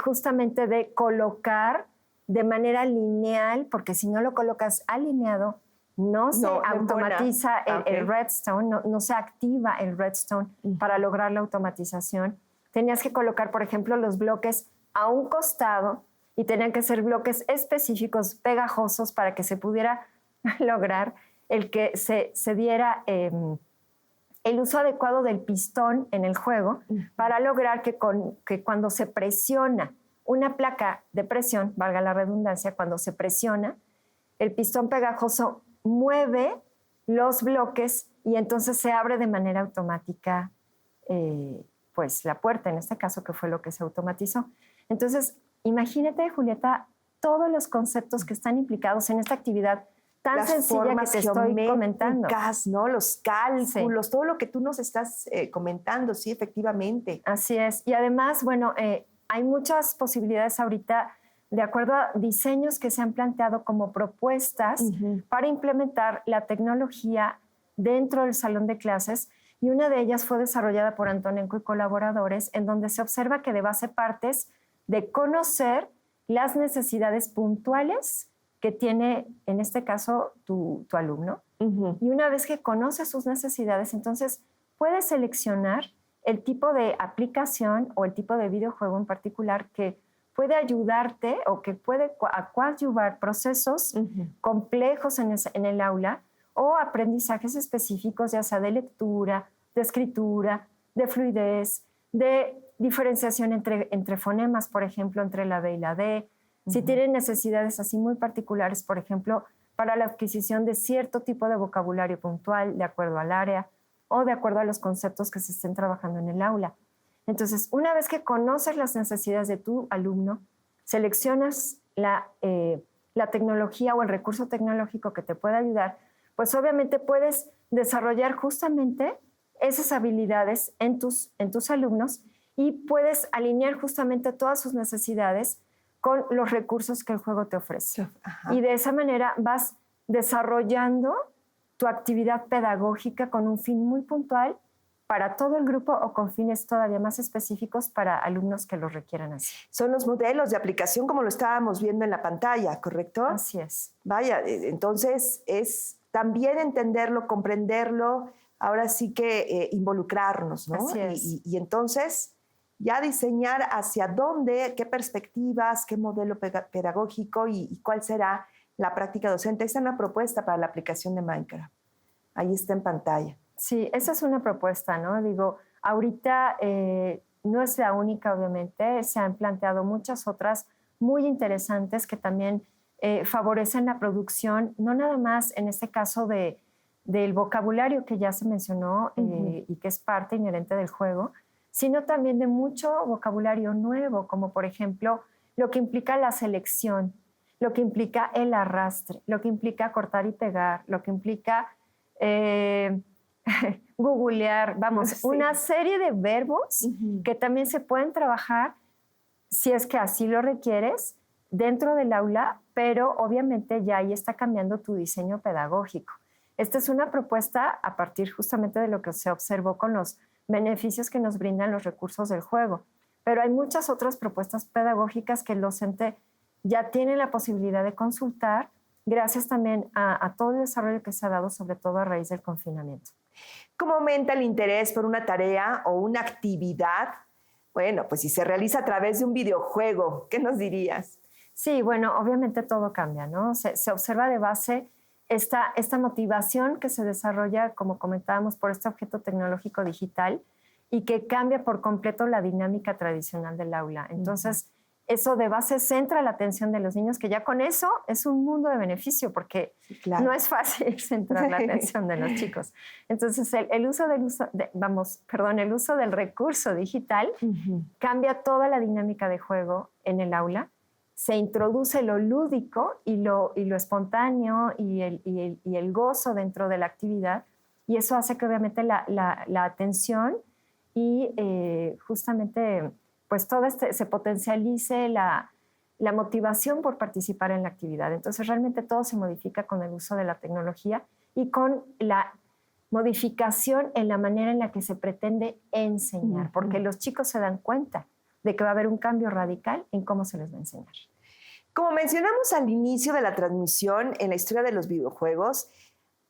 Justamente de colocar de manera lineal, porque si no lo colocas alineado, no se automatiza el redstone, no se activa el redstone para lograr la automatización. Tenías que colocar, por ejemplo, los bloques a un costado y tenían que ser bloques específicos, pegajosos, para que se pudiera lograr el que se diera el uso adecuado del pistón en el juego para lograr que cuando se presiona una placa de presión, valga la redundancia, cuando se presiona, el pistón pegajoso mueve los bloques y entonces se abre de manera automática pues la puerta, en este caso, que fue lo que se automatizó. Entonces, imagínate, Julieta, todos los conceptos que están implicados en esta actividad tan sencilla que te estoy comentando. ¿No? Los cálculos, todo lo que tú nos estás comentando, sí, efectivamente. Así es. Y además, bueno, hay muchas posibilidades ahorita de acuerdo a diseños que se han planteado como propuestas para implementar la tecnología dentro del salón de clases, y una de ellas fue desarrollada por Antonenko y colaboradores, en donde se observa que de base partes de conocer las necesidades puntuales que tiene, en este caso, tu alumno. Y una vez que conoce sus necesidades, entonces puedes seleccionar el tipo de aplicación o el tipo de videojuego en particular que puede ayudarte o que puede coadyuvar procesos complejos en el aula o aprendizajes específicos, ya sea de lectura, de escritura, de fluidez, de diferenciación entre fonemas, por ejemplo, entre la B y la D. Si tienen necesidades así muy particulares, por ejemplo, para la adquisición de cierto tipo de vocabulario puntual de acuerdo al área o de acuerdo a los conceptos que se estén trabajando en el aula. Entonces, una vez que conoces las necesidades de tu alumno, seleccionas la tecnología o el recurso tecnológico que te pueda ayudar, pues obviamente puedes desarrollar justamente esas habilidades en tus alumnos y puedes alinear justamente todas sus necesidades con los recursos que el juego te ofrece. Y de esa manera vas desarrollando tu actividad pedagógica con un fin muy puntual para todo el grupo o con fines todavía más específicos para alumnos que lo requieran así. Son los modelos de aplicación como lo estábamos viendo en la pantalla, ¿correcto? Así es. Vaya, entonces es también entenderlo, comprenderlo, ahora sí que involucrarnos, ¿no? Así es. Y entonces ya diseñar hacia dónde, qué perspectivas, qué modelo pedagógico y cuál será la práctica docente. Esa es una propuesta para la aplicación de Minecraft. Ahí está en pantalla. Sí, esa es una propuesta, ¿no? Digo, ahorita no es la única, obviamente. Se han planteado muchas otras muy interesantes que también favorecen la producción, no nada más en este caso del vocabulario que ya se mencionó y que es parte inherente del juego, sino también de mucho vocabulario nuevo, como por ejemplo lo que implica la selección, lo que implica el arrastre, lo que implica cortar y pegar, lo que implica googlear, vamos, sí, una serie de verbos que también se pueden trabajar, si es que así lo requieres, dentro del aula, pero obviamente ya ahí está cambiando tu diseño pedagógico. Esta es una propuesta a partir justamente de lo que se observó con los beneficios que nos brindan los recursos del juego. Pero hay muchas otras propuestas pedagógicas que el docente ya tiene la posibilidad de consultar, gracias también a todo el desarrollo que se ha dado, sobre todo a raíz del confinamiento. ¿Cómo aumenta el interés por una tarea o una actividad? Bueno, pues si se realiza a través de un videojuego, ¿qué nos dirías? Sí, bueno, obviamente todo cambia, ¿no? Se observa de base esta motivación que se desarrolla, como comentábamos, por este objeto tecnológico digital y que cambia por completo la dinámica tradicional del aula. Entonces, eso de base centra la atención de los niños, que ya con eso es un mundo de beneficio, porque Claro. no es fácil centrar la atención de los chicos. Entonces, el uso del recurso digital cambia toda la dinámica de juego en el aula. Se introduce lo lúdico y lo espontáneo y el gozo dentro de la actividad, y eso hace que obviamente la atención y justamente pues todo se potencialice la motivación por participar en la actividad. Entonces realmente todo se modifica con el uso de la tecnología y con la modificación en la manera en la que se pretende enseñar, porque los chicos se dan cuenta de que va a haber un cambio radical en cómo se les va a enseñar. Como mencionamos al inicio de la transmisión, en la historia de los videojuegos,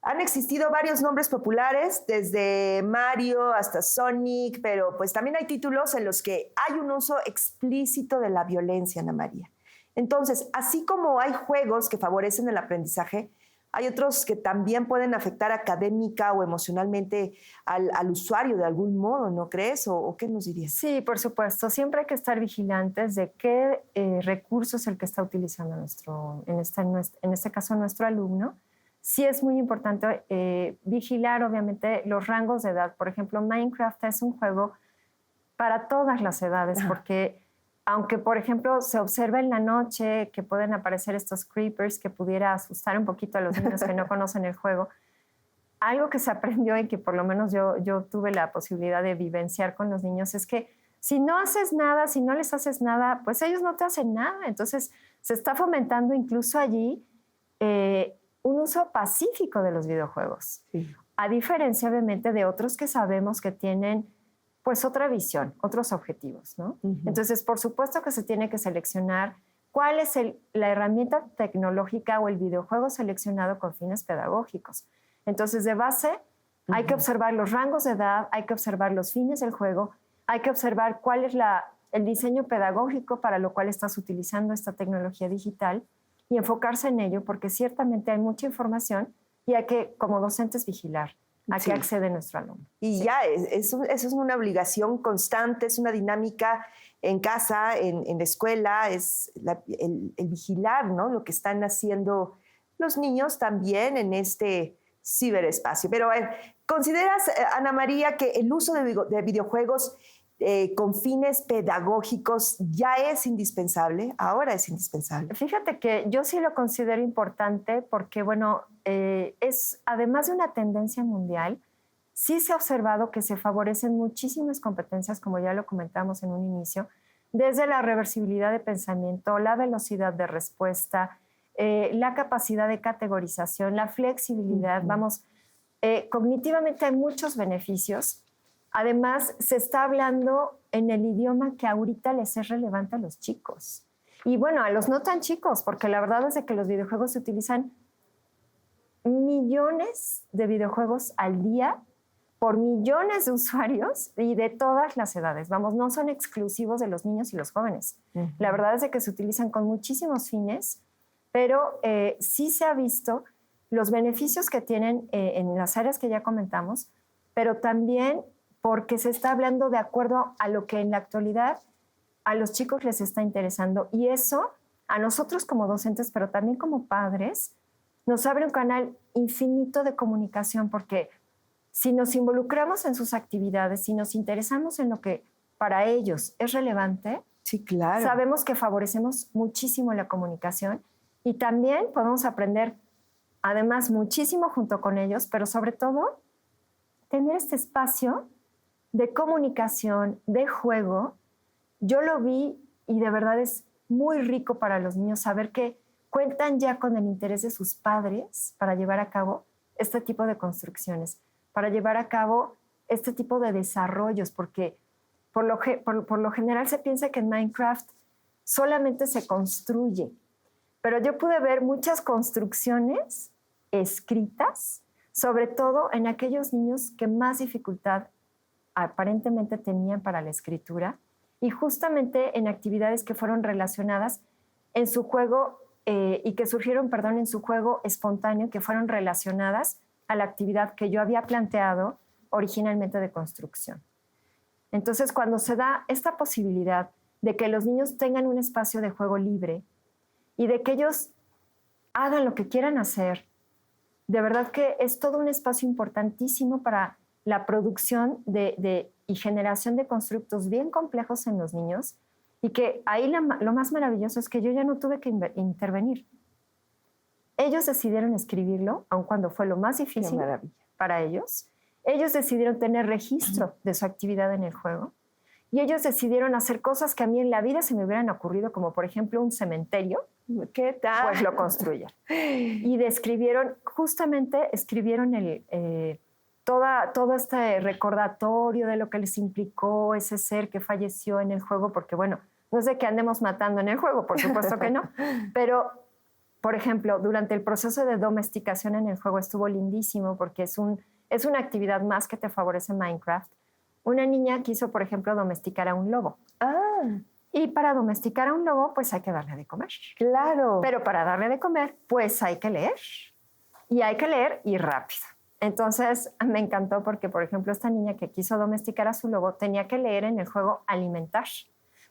han existido varios nombres populares, desde Mario hasta Sonic, pero pues también hay títulos en los que hay un uso explícito de la violencia, Ana María. Entonces, así como hay juegos que favorecen el aprendizaje, hay otros que también pueden afectar académica o emocionalmente al usuario de algún modo, ¿no crees? ¿O qué nos dirías? Sí, por supuesto. Siempre hay que estar vigilantes de qué recurso es el que está utilizando en este caso nuestro alumno. Sí es muy importante vigilar, obviamente, los rangos de edad. Por ejemplo, Minecraft es un juego para todas las edades, porque aunque, por ejemplo, se observa en la noche que pueden aparecer estos creepers que pudiera asustar un poquito a los niños que no conocen el juego, algo que se aprendió y que por lo menos yo tuve la posibilidad de vivenciar con los niños es que si no haces nada, si no les haces nada, pues ellos no te hacen nada. Entonces se está fomentando incluso allí un uso pacífico de los videojuegos, a diferencia obviamente de otros que sabemos que tienen pues otra visión, otros objetivos, ¿no? Entonces, por supuesto que se tiene que seleccionar cuál es la herramienta tecnológica o el videojuego seleccionado con fines pedagógicos. Entonces, de base, hay que observar los rangos de edad, hay que observar los fines del juego, hay que observar cuál es el diseño pedagógico para lo cual estás utilizando esta tecnología digital y enfocarse en ello, porque ciertamente hay mucha información y hay que, como docentes, vigilar a qué accede nuestro alumno. Y ya, eso es una obligación constante, es una dinámica en casa, en la escuela, es el vigilar, ¿no? Lo que están haciendo los niños también en este ciberespacio. Pero a ver, ¿consideras, Ana María, que el uso de videojuegos con fines pedagógicos ya es indispensable? Ahora es indispensable. Fíjate que yo sí lo considero importante porque, bueno, es además de una tendencia mundial, sí se ha observado que se favorecen muchísimas competencias, como ya lo comentamos en un inicio, desde la reversibilidad de pensamiento, la velocidad de respuesta, la capacidad de categorización, la flexibilidad. Vamos, cognitivamente hay muchos beneficios. Además, se está hablando en el idioma que ahorita les es relevante a los chicos. Y bueno, a los no tan chicos, porque la verdad es de que los videojuegos se utilizan millones de videojuegos al día por millones de usuarios y de todas las edades. Vamos, no son exclusivos de los niños y los jóvenes. La verdad es de que se utilizan con muchísimos fines, pero sí se ha visto los beneficios que tienen en las áreas que ya comentamos, pero también porque se está hablando de acuerdo a lo que en la actualidad a los chicos les está interesando. Y eso, a nosotros como docentes, pero también como padres, nos abre un canal infinito de comunicación, porque si nos involucramos en sus actividades, si nos interesamos en lo que para ellos es relevante, sí, claro, sabemos que favorecemos muchísimo la comunicación y también podemos aprender, además, muchísimo junto con ellos, pero sobre todo, tener este espacio de comunicación, de juego. Yo lo vi y de verdad es muy rico para los niños saber que cuentan ya con el interés de sus padres para llevar a cabo este tipo de construcciones, para llevar a cabo este tipo de desarrollos, porque por lo general se piensa que en Minecraft solamente se construye, pero yo pude ver muchas construcciones escritas, sobre todo en aquellos niños que más dificultad aparentemente tenían para la escritura y justamente en actividades que fueron relacionadas en su juego y que surgieron, en su juego espontáneo, que fueron relacionadas a la actividad que yo había planteado originalmente de construcción. Entonces, cuando se da esta posibilidad de que los niños tengan un espacio de juego libre y de que ellos hagan lo que quieran hacer, de verdad que es todo un espacio importantísimo para la producción y generación de constructos bien complejos en los niños, y que ahí lo más maravilloso es que yo ya no tuve que intervenir. Ellos decidieron escribirlo, aun cuando fue lo más difícil para ellos. Ellos decidieron tener registro de su actividad en el juego, y ellos decidieron hacer cosas que a mí en la vida se me hubieran ocurrido, como por ejemplo un cementerio. ¿Qué tal? Pues lo construyeron. Y escribieron todo este recordatorio de lo que les implicó ese ser que falleció en el juego, porque bueno, no es de que andemos matando en el juego, por supuesto que no, pero, por ejemplo, durante el proceso de domesticación en el juego estuvo lindísimo, porque es una actividad más que te favorece Minecraft. Una niña quiso, por ejemplo, domesticar a un lobo. Y para domesticar a un lobo, pues hay que darle de comer. Claro. Pero para darle de comer, pues hay que leer. Y hay que leer y rápido. Entonces, me encantó porque, por ejemplo, esta niña que quiso domesticar a su lobo tenía que leer en el juego alimentar.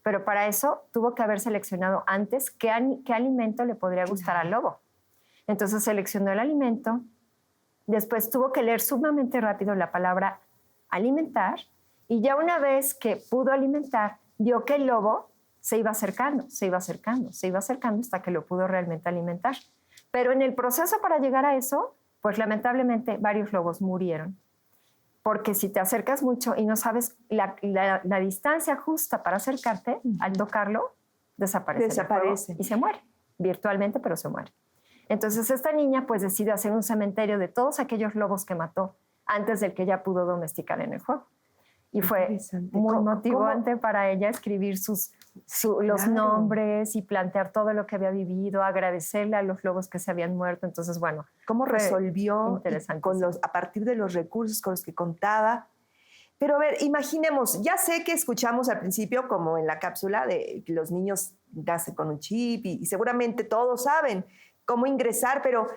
Pero para eso tuvo que haber seleccionado antes qué alimento le podría gustar al lobo. Entonces seleccionó el alimento, después tuvo que leer sumamente rápido la palabra alimentar, y ya una vez que pudo alimentar, vio que el lobo se iba acercando hasta que lo pudo realmente alimentar. Pero en el proceso para llegar a eso, pues lamentablemente varios lobos murieron. Porque si te acercas mucho y no sabes la distancia justa para acercarte, al tocarlo, desaparece y se muere, virtualmente, pero se muere. Entonces esta niña pues decide hacer un cementerio de todos aquellos lobos que mató antes del que ella pudo domesticar en el juego. Y fue muy motivante para ella escribir los nombres y plantear todo lo que había vivido, agradecerle a los lobos que se habían muerto. Entonces, bueno, ¿cómo resolvió a partir de los recursos con los que contaba? Pero a ver, imaginemos, ya sé que escuchamos al principio, como en la cápsula, de que los niños nacen con un chip y seguramente todos saben cómo ingresar, pero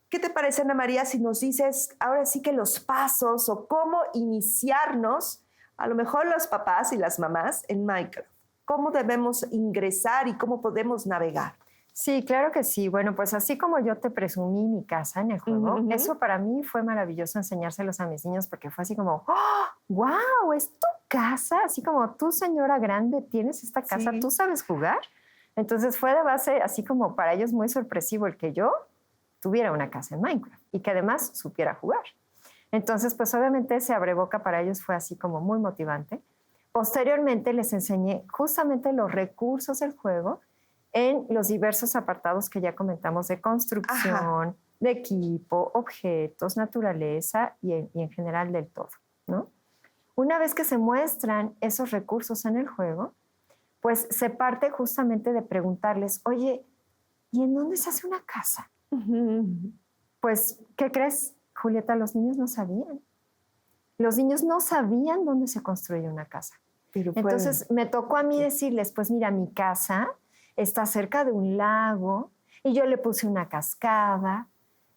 ¿qué te parece, Ana María, si nos dices ahora sí que los pasos o cómo iniciarnos, a lo mejor los papás y las mamás, en Minecraft? ¿Cómo debemos ingresar y cómo podemos navegar? Sí, claro que sí. Bueno, pues así como yo te presumí mi casa en el juego, eso para mí fue maravilloso enseñárselos a mis niños, porque fue así como, ¡oh, wow! ¿Es tu casa? Así como tú, señora grande, tienes esta casa, ¿tú sabes jugar? Entonces fue de base así como para ellos muy sorpresivo el que yo tuviera una casa en Minecraft y que además supiera jugar. Entonces, pues obviamente ese abreboca para ellos fue así como muy motivante. Posteriormente les enseñé justamente los recursos del juego en los diversos apartados que ya comentamos de construcción, de equipo, objetos, naturaleza y en general del todo, ¿no? Una vez que se muestran esos recursos en el juego, pues se parte justamente de preguntarles, oye, ¿y en dónde se hace una casa? Pues, ¿qué crees, Julieta? Los niños no sabían. Los niños no sabían dónde se construye una casa. Entonces me tocó a mí decirles, pues mira, mi casa está cerca de un lago y yo le puse una cascada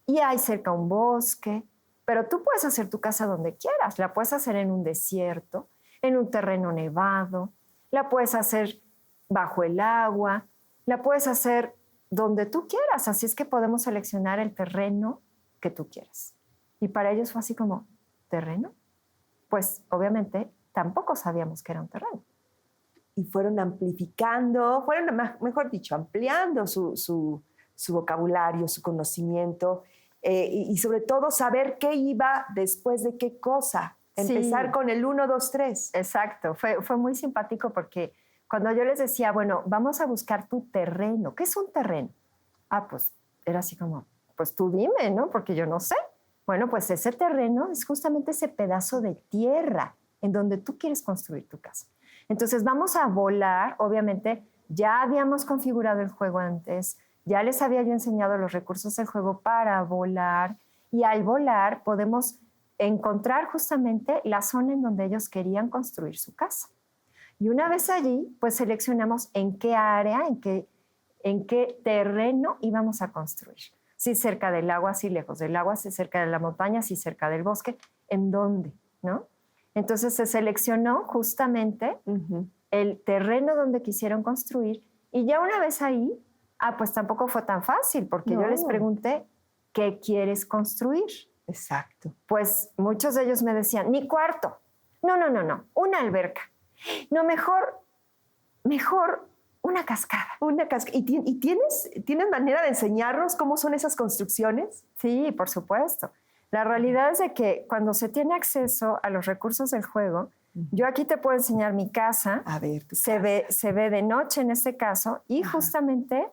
y hay cerca un bosque, pero tú puedes hacer tu casa donde quieras. La puedes hacer en un desierto, en un terreno nevado, la puedes hacer bajo el agua, la puedes hacer donde tú quieras. Así es que podemos seleccionar el terreno que tú quieras. Y para ellos fue así como, ¿terreno? Pues obviamente tampoco sabíamos que era un terreno. Y fueron amplificando, mejor dicho, ampliando su vocabulario, su conocimiento y sobre todo saber qué iba después de qué cosa. Empezar con el 1, 2, 3. Exacto, fue muy simpático porque Cuando yo les decía, bueno, vamos a buscar tu terreno. ¿Qué es un terreno? Pues era así como, pues tú dime, ¿no? Porque yo no sé. Bueno, pues ese terreno es justamente ese pedazo de tierra en donde tú quieres construir tu casa. Entonces vamos a volar, obviamente ya habíamos configurado el juego antes, ya les había yo enseñado los recursos del juego para volar y al volar podemos encontrar justamente la zona en donde ellos querían construir su casa. Y una vez allí, pues seleccionamos en qué área, en qué terreno íbamos a construir. Si cerca del agua, si lejos del agua, si cerca de la montaña, si cerca del bosque, ¿en dónde? ¿No? Entonces se seleccionó justamente el terreno donde quisieron construir y ya una vez ahí, pues tampoco fue tan fácil porque yo les pregunté, ¿qué quieres construir? Exacto. Pues muchos de ellos me decían, mi cuarto. No, una alberca. No, mejor una cascada. Una cascada. ¿Y tienes manera de enseñarnos cómo son esas construcciones? Sí, por supuesto. La realidad es de que cuando se tiene acceso a los recursos del juego, yo aquí te puedo enseñar mi casa. A ver, se ve de noche en este caso y justamente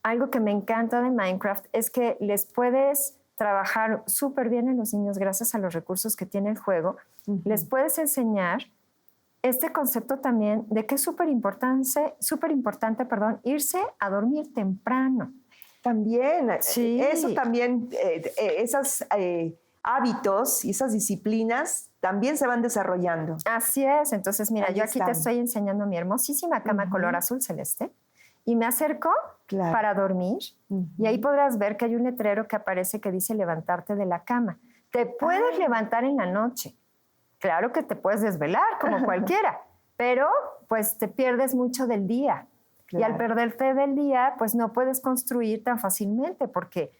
algo que me encanta de Minecraft es que les puedes trabajar súper bien en los niños gracias a los recursos que tiene el juego. Les puedes enseñar este concepto también de que es súper importante, irse a dormir temprano. También, sí. Eso también, esos hábitos y esas disciplinas también se van desarrollando. Así es, entonces mira, Ahí yo aquí están. te estoy enseñando mi hermosísima cama color azul celeste y me acerco para dormir y ahí podrás ver que hay un letrero que aparece que dice levantarte de la cama. Te puedes levantar en la noche, claro que te puedes desvelar como cualquiera, pero pues te pierdes mucho del día. Y al perderte del día, pues no puedes construir tan fácilmente porque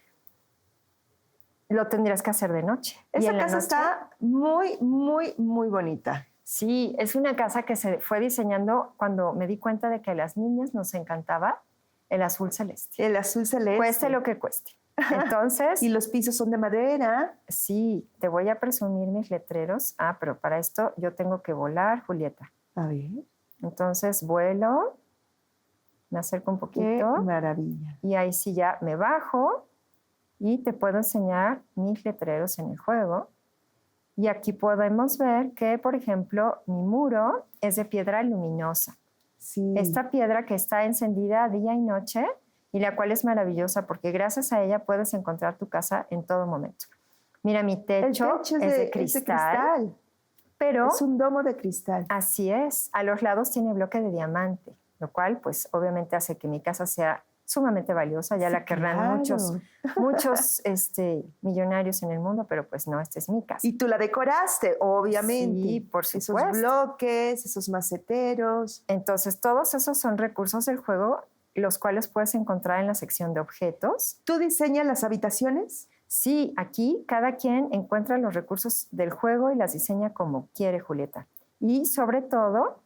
lo tendrías que hacer de noche. Esa casa está muy, muy, muy bonita. Sí, es una casa que se fue diseñando cuando me di cuenta de que a las niñas nos encantaba el azul celeste. El azul celeste. Cueste lo que cueste. Entonces... Y los pisos son de madera. Sí, te voy a presumir mis letreros. Pero para esto yo tengo que volar, Julieta. A ver. Entonces vuelo... Me acerco un poquito. Qué maravilla. Y ahí sí ya me bajo y te puedo enseñar mis letreros en el juego. Y aquí podemos ver que, por ejemplo, mi muro es de piedra luminosa. Sí. Esta piedra que está encendida día y noche y la cual es maravillosa porque gracias a ella puedes encontrar tu casa en todo momento. Mira, mi techo es de cristal. Pero es un domo de cristal. Así es. A los lados tiene bloque de diamante, lo cual pues obviamente hace que mi casa sea sumamente valiosa, ya la querrán muchos millonarios en el mundo, pero pues no, esta es mi casa. Y tú la decoraste, obviamente. Sí, por supuesto. Esos bloques, esos maceteros. Entonces todos esos son recursos del juego, los cuales puedes encontrar en la sección de objetos. ¿Tú diseñas las habitaciones? Sí, aquí cada quien encuentra los recursos del juego y las diseña como quiere, Julieta. Y sobre todo,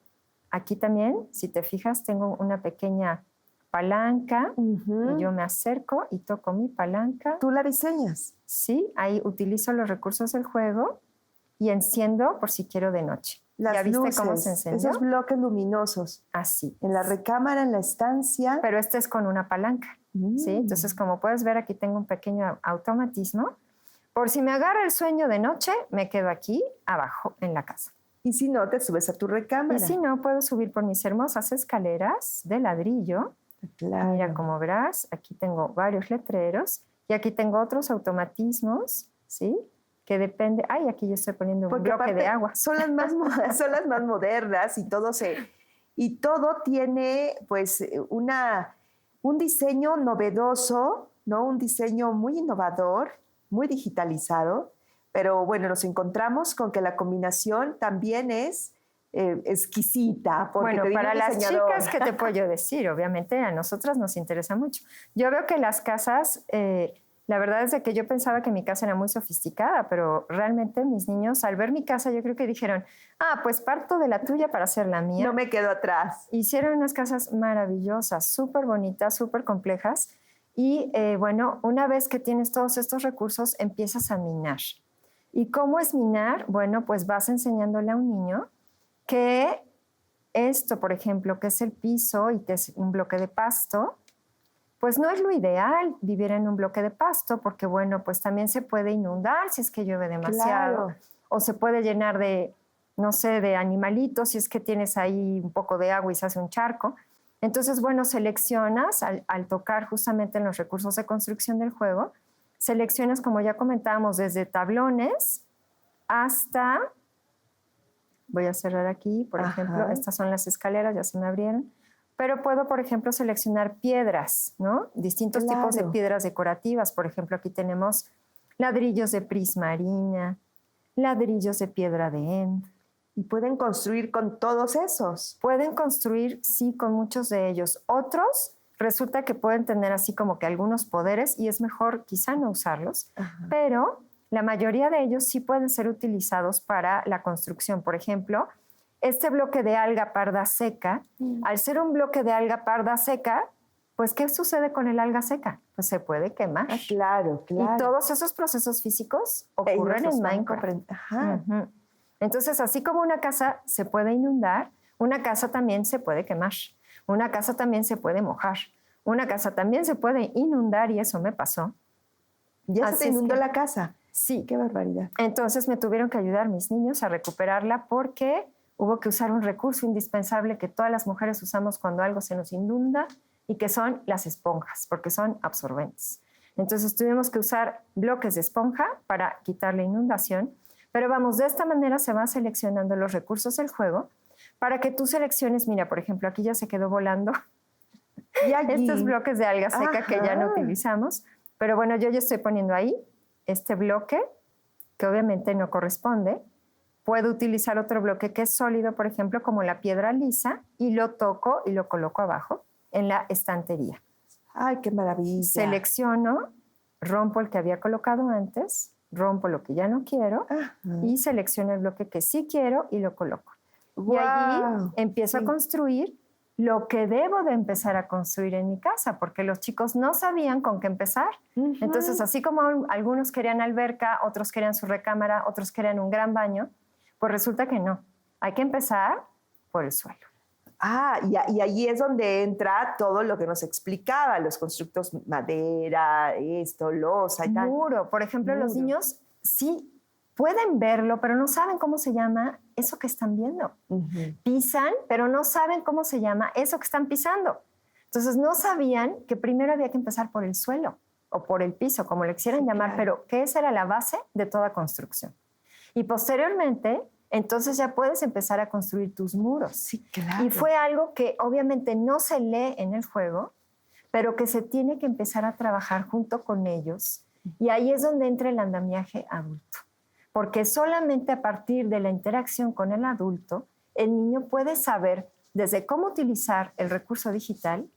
aquí también, si te fijas, tengo una pequeña palanca y yo me acerco y toco mi palanca. ¿Tú la diseñas? Sí, ahí utilizo los recursos del juego y enciendo por si quiero de noche. ¿Ya viste luces, cómo se encendió? Esos bloques luminosos. Así. En la recámara, en la estancia. Pero este es con una palanca. ¿Sí? Entonces, como puedes ver, aquí tengo un pequeño automatismo. Por si me agarra el sueño de noche, me quedo aquí abajo en la casa. Y si no, te subes a tu recámara. Y si no, puedo subir por mis hermosas escaleras de ladrillo. Claro. Mira, como verás, aquí tengo varios letreros y aquí tengo otros automatismos, ¿sí? Que depende... Ay, aquí yo estoy poniendo un bloque de agua. Son las más modernas y todo tiene, pues, un diseño novedoso, ¿no? Un diseño muy innovador, muy digitalizado, pero bueno, nos encontramos con que la combinación también es exquisita. Bueno, para las chicas, ¿qué te puedo yo decir? Obviamente a nosotras nos interesa mucho. Yo veo que las casas, la verdad es de que yo pensaba que mi casa era muy sofisticada, pero realmente mis niños, al ver mi casa, yo creo que dijeron, pues parto de la tuya para hacer la mía. No me quedo atrás. Hicieron unas casas maravillosas, súper bonitas, súper complejas. Y bueno, una vez que tienes todos estos recursos, empiezas a minar. ¿Y cómo es minar? Bueno, pues vas enseñándole a un niño que esto, por ejemplo, que es el piso y que es un bloque de pasto, pues no es lo ideal vivir en un bloque de pasto porque, bueno, pues también se puede inundar si es que llueve demasiado. Claro. O se puede llenar de, no sé, de animalitos si es que tienes ahí un poco de agua y se hace un charco. Entonces, bueno, seleccionas al tocar justamente en los recursos de construcción del juego, seleccionas, como ya comentábamos, desde tablones hasta, voy a cerrar aquí, por ejemplo, estas son las escaleras, ya se me abrieron, pero puedo, por ejemplo, seleccionar piedras, ¿no? Distintos tipos de piedras decorativas. Por ejemplo, aquí tenemos ladrillos de prismarina, ladrillos de piedra de End. ¿Y pueden construir con todos esos? Pueden construir, sí, con muchos de ellos. Otros resulta que pueden tener así como que algunos poderes y es mejor quizá no usarlos, pero la mayoría de ellos sí pueden ser utilizados para la construcción. Por ejemplo, este bloque de alga parda seca, al ser un bloque de alga parda seca, pues ¿qué sucede con el alga seca? Pues se puede quemar. Claro, claro. Y todos esos procesos físicos ocurren en Minecraft. Entonces, así como una casa se puede inundar, una casa también se puede quemar. Una casa también se puede mojar. Una casa también se puede inundar y eso me pasó. ¿Ya se te inundó la casa? Sí. Qué barbaridad. Entonces me tuvieron que ayudar mis niños a recuperarla porque hubo que usar un recurso indispensable que todas las mujeres usamos cuando algo se nos inunda y que son las esponjas, porque son absorbentes. Entonces tuvimos que usar bloques de esponja para quitar la inundación. Pero vamos, de esta manera se van seleccionando los recursos del juego para que tú selecciones, mira, por ejemplo, aquí ya se quedó volando estos bloques de alga seca que ya no utilizamos. Pero bueno, yo ya estoy poniendo ahí este bloque, que obviamente no corresponde. Puedo utilizar otro bloque que es sólido, por ejemplo, como la piedra lisa, y lo toco y lo coloco abajo en la estantería. ¡Ay, qué maravilla! Selecciono, rompo el que había colocado antes, rompo lo que ya no quiero y selecciono el bloque que sí quiero y lo coloco. Wow. Y allí empiezo a construir lo que debo de empezar a construir en mi casa, porque los chicos no sabían con qué empezar. Entonces, así como algunos querían alberca, otros querían su recámara, otros querían un gran baño, pues resulta que no. Hay que empezar por el suelo. Y allí es donde entra todo lo que nos explicaba, los constructos madera, esto, losa y tal. Muro. Por ejemplo, los niños sí pueden verlo, pero no saben cómo se llama eso que están viendo. Pisan, pero no saben cómo se llama eso que están pisando. Entonces, no sabían que primero había que empezar por el suelo o por el piso, como le quisieran llamar, pero que esa era la base de toda construcción. Y posteriormente, entonces ya puedes empezar a construir tus muros. Sí, claro. Y fue algo que obviamente no se lee en el juego, pero que se tiene que empezar a trabajar junto con ellos. Y ahí es donde entra el andamiaje adulto. Porque solamente a partir de la interacción con el adulto, el niño puede saber desde cómo utilizar el recurso digital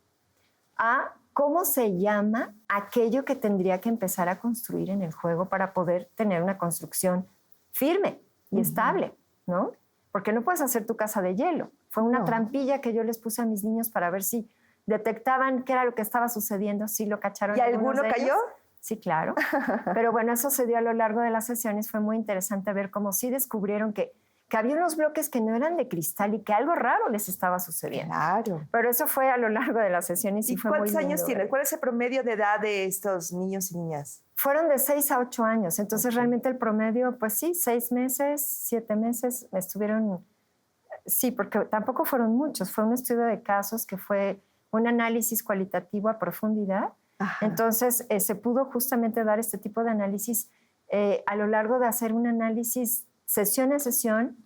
a cómo se llama aquello que tendría que empezar a construir en el juego para poder tener una construcción firme y estable, ¿no? Porque no puedes hacer tu casa de hielo. Fue una trampilla que yo les puse a mis niños para ver si detectaban qué era lo que estaba sucediendo, si lo cacharon. ¿Y alguno cayó? Sí, claro. Pero bueno, eso se dio a lo largo de las sesiones. Fue muy interesante ver cómo sí descubrieron que había unos bloques que no eran de cristal y que algo raro les estaba sucediendo. Claro. Pero eso fue a lo largo de las sesiones y fue muy lindo. ¿Cuántos años tienes? ¿Cuál es el promedio de edad de estos niños y niñas? Fueron de 6 a 8 años. Entonces, realmente el promedio, pues sí, 6 meses, 7 meses estuvieron... Sí, porque tampoco fueron muchos. Fue un estudio de casos que fue un análisis cualitativo a profundidad. Entonces, se pudo justamente dar este tipo de análisis a lo largo de hacer un análisis sesión a sesión,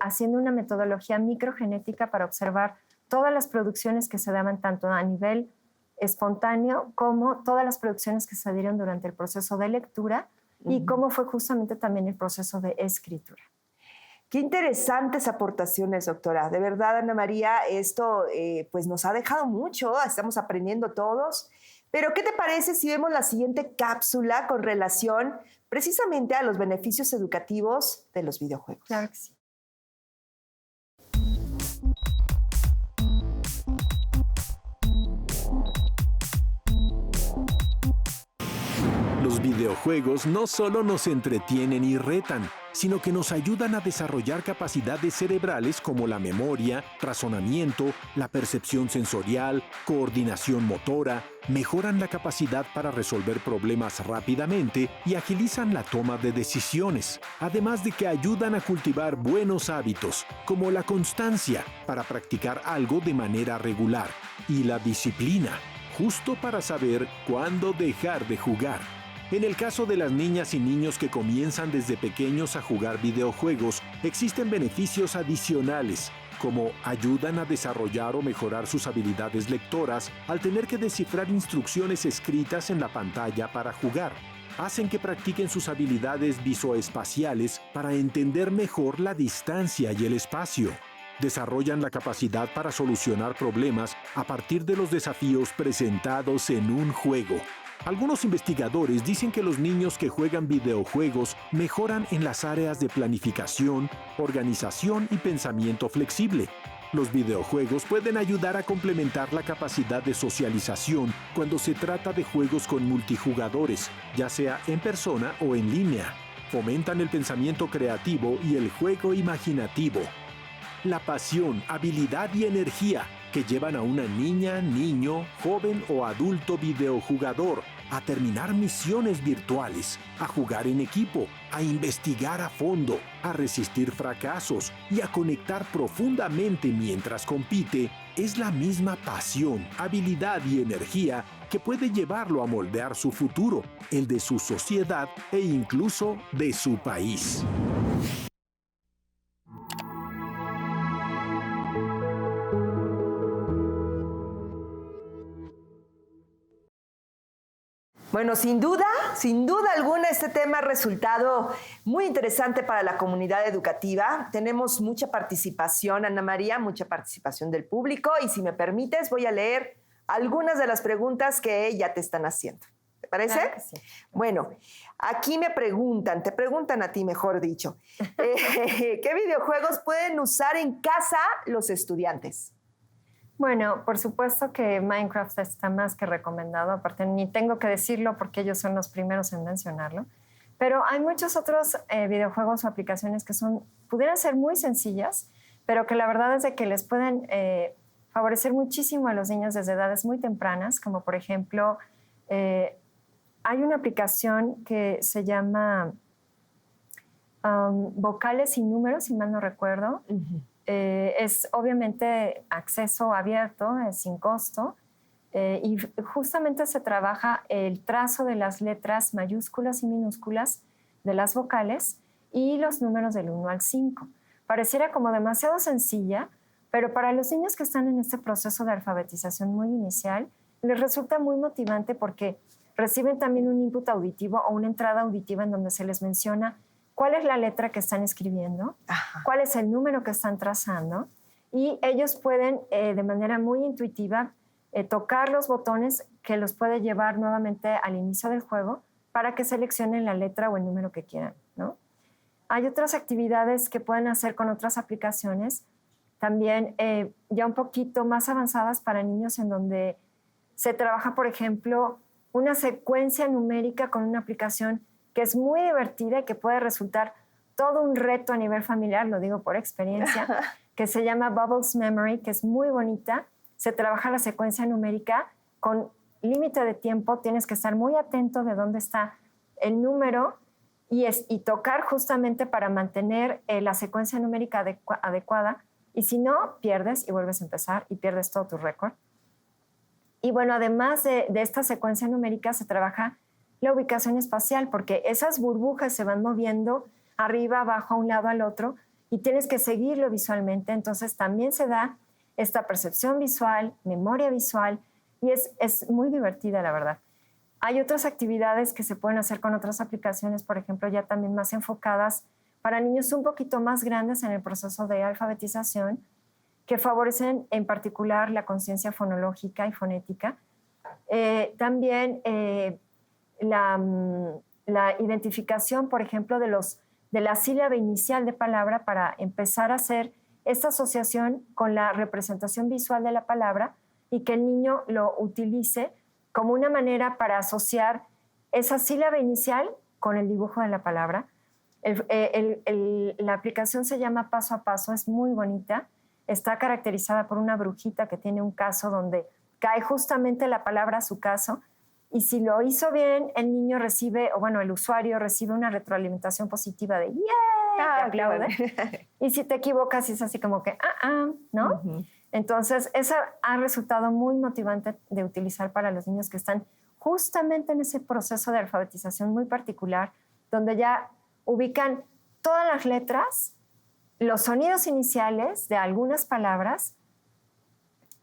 haciendo una metodología microgenética para observar todas las producciones que se daban tanto a nivel espontáneo como todas las producciones que se dieron durante el proceso de lectura y cómo fue justamente también el proceso de escritura. Qué interesantes aportaciones, doctora. De verdad, Ana María, esto pues nos ha dejado mucho, estamos aprendiendo todos. Pero, ¿qué te parece si vemos la siguiente cápsula con relación precisamente a los beneficios educativos de los videojuegos? Claro que sí. Los videojuegos videojuegos no solo nos entretienen y retan, sino que nos ayudan a desarrollar capacidades cerebrales como la memoria, razonamiento, la percepción sensorial, coordinación motora, mejoran la capacidad para resolver problemas rápidamente y agilizan la toma de decisiones, además de que ayudan a cultivar buenos hábitos, como la constancia para practicar algo de manera regular y la disciplina, justo para saber cuándo dejar de jugar. En el caso de las niñas y niños que comienzan desde pequeños a jugar videojuegos, existen beneficios adicionales, como ayudan a desarrollar o mejorar sus habilidades lectoras al tener que descifrar instrucciones escritas en la pantalla para jugar. Hacen que practiquen sus habilidades visoespaciales para entender mejor la distancia y el espacio. Desarrollan la capacidad para solucionar problemas a partir de los desafíos presentados en un juego. Algunos investigadores dicen que los niños que juegan videojuegos mejoran en las áreas de planificación, organización y pensamiento flexible. Los videojuegos pueden ayudar a complementar la capacidad de socialización cuando se trata de juegos con multijugadores, ya sea en persona o en línea. Fomentan el pensamiento creativo y el juego imaginativo. La pasión, habilidad y energía que llevan a una niña, niño, joven o adulto videojugador a terminar misiones virtuales, a jugar en equipo, a investigar a fondo, a resistir fracasos y a conectar profundamente mientras compite, es la misma pasión, habilidad y energía que puede llevarlo a moldear su futuro, el de su sociedad e incluso de su país. Bueno, sin duda alguna, este tema ha resultado muy interesante para la comunidad educativa. Tenemos mucha participación, Ana María, mucha participación del público. Y si me permites, voy a leer algunas de las preguntas que ya te están haciendo. ¿Te parece? Claro que sí. Bueno, aquí te preguntan a ti, mejor dicho. ¿Qué videojuegos pueden usar en casa los estudiantes? Bueno, por supuesto que Minecraft está más que recomendado, aparte ni tengo que decirlo porque ellos son los primeros en mencionarlo, pero hay muchos otros videojuegos o aplicaciones que pudieran ser muy sencillas, pero que la verdad es de que les pueden favorecer muchísimo a los niños desde edades muy tempranas, como por ejemplo, hay una aplicación que se llama Vocales y Números, si mal no recuerdo. Uh-huh. Es obviamente acceso abierto, es sin costo, y justamente se trabaja el trazo de las letras mayúsculas y minúsculas de las vocales y los números del 1 al 5. Pareciera como demasiado sencilla, pero para los niños que están en este proceso de alfabetización muy inicial, les resulta muy motivante porque reciben también un input auditivo o una entrada auditiva en donde se les menciona cuál es la letra que están escribiendo, Ajá. cuál es el número que están trazando, y ellos pueden de manera muy intuitiva tocar los botones que los puede llevar nuevamente al inicio del juego para que seleccionen la letra o el número que quieran, ¿no? Hay otras actividades que pueden hacer con otras aplicaciones, también ya un poquito más avanzadas para niños, en donde se trabaja, por ejemplo, una secuencia numérica con una aplicación que es muy divertida y que puede resultar todo un reto a nivel familiar, lo digo por experiencia, que se llama Bubbles Memory, que es muy bonita. Se trabaja la secuencia numérica con límite de tiempo, tienes que estar muy atento de dónde está el número y tocar justamente para mantener la secuencia numérica adecuada, y si no, pierdes y vuelves a empezar y pierdes todo tu récord. Y bueno, además de esta secuencia numérica se trabaja la ubicación espacial, porque esas burbujas se van moviendo arriba, abajo, a un lado, al otro, y tienes que seguirlo visualmente. Entonces también se da esta percepción visual, memoria visual, y es muy divertida, la verdad. Hay otras actividades que se pueden hacer con otras aplicaciones, por ejemplo, ya también más enfocadas para niños un poquito más grandes en el proceso de alfabetización, que favorecen en particular la conciencia fonológica y fonética. También la identificación, por ejemplo, de la sílaba inicial de palabra para empezar a hacer esta asociación con la representación visual de la palabra, y que el niño lo utilice como una manera para asociar esa sílaba inicial con el dibujo de la palabra. La aplicación se llama Paso a Paso, es muy bonita. Está caracterizada por una brujita que tiene un caso donde cae justamente la palabra a su caso. Y si lo hizo bien, el niño recibe, o bueno, el usuario recibe una retroalimentación positiva de ¡yeah! Te aplaude. Y si te equivocas, es así como que ¿no? Uh-huh. Entonces, esa ha resultado muy motivante de utilizar para los niños que están justamente en ese proceso de alfabetización muy particular, donde ya ubican todas las letras, los sonidos iniciales de algunas palabras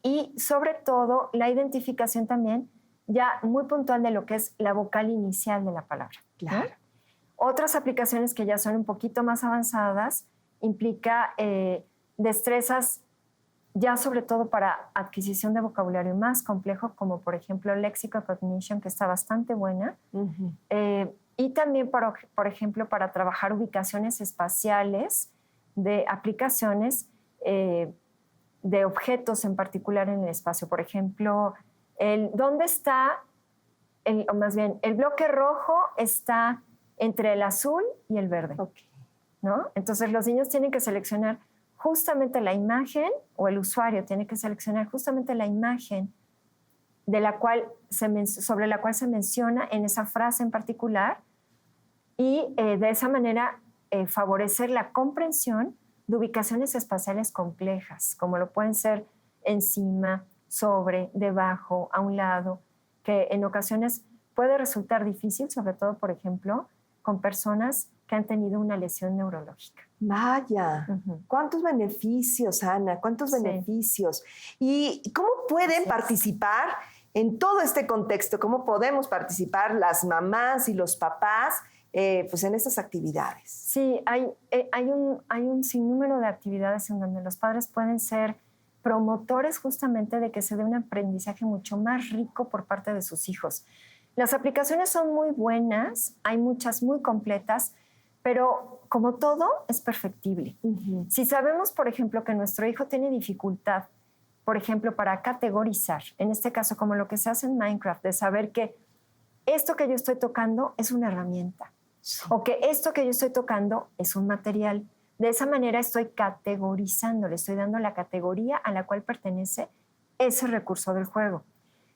y, sobre todo, la identificación también ya muy puntual de lo que es la vocal inicial de la palabra. Claro. ¿No? Otras aplicaciones que ya son un poquito más avanzadas implica destrezas ya sobre todo para adquisición de vocabulario más complejo, como por ejemplo Lexicocognition, que está bastante buena. Uh-huh. Y también, por ejemplo, para trabajar ubicaciones espaciales de aplicaciones de objetos en particular en el espacio. Por ejemplo, ¿dónde está? O más bien, el bloque rojo está entre el azul y el verde. Okay. ¿No? Entonces, los niños tienen que seleccionar justamente la imagen, o el usuario tiene que seleccionar justamente la imagen sobre la cual se menciona en esa frase en particular y de esa manera favorecer la comprensión de ubicaciones espaciales complejas, como lo pueden ser encima, sobre, debajo, a un lado, que en ocasiones puede resultar difícil, sobre todo, por ejemplo, con personas que han tenido una lesión neurológica. Vaya, uh-huh. ¿Cuántos beneficios, Ana? ¿Cuántos beneficios? ¿Y cómo pueden participar en todo este contexto? ¿Cómo podemos participar las mamás y los papás pues en estas actividades? Sí, hay un sinnúmero de actividades en donde los padres pueden ser promotores justamente de que se dé un aprendizaje mucho más rico por parte de sus hijos. Las aplicaciones son muy buenas, hay muchas muy completas, pero como todo es perfectible. Uh-huh. Si sabemos, por ejemplo, que nuestro hijo tiene dificultad, por ejemplo, para categorizar, en este caso como lo que se hace en Minecraft, de saber que esto que yo estoy tocando es una herramienta, sí, o que esto que yo estoy tocando es un material. De esa manera estoy categorizando, le estoy dando la categoría a la cual pertenece ese recurso del juego.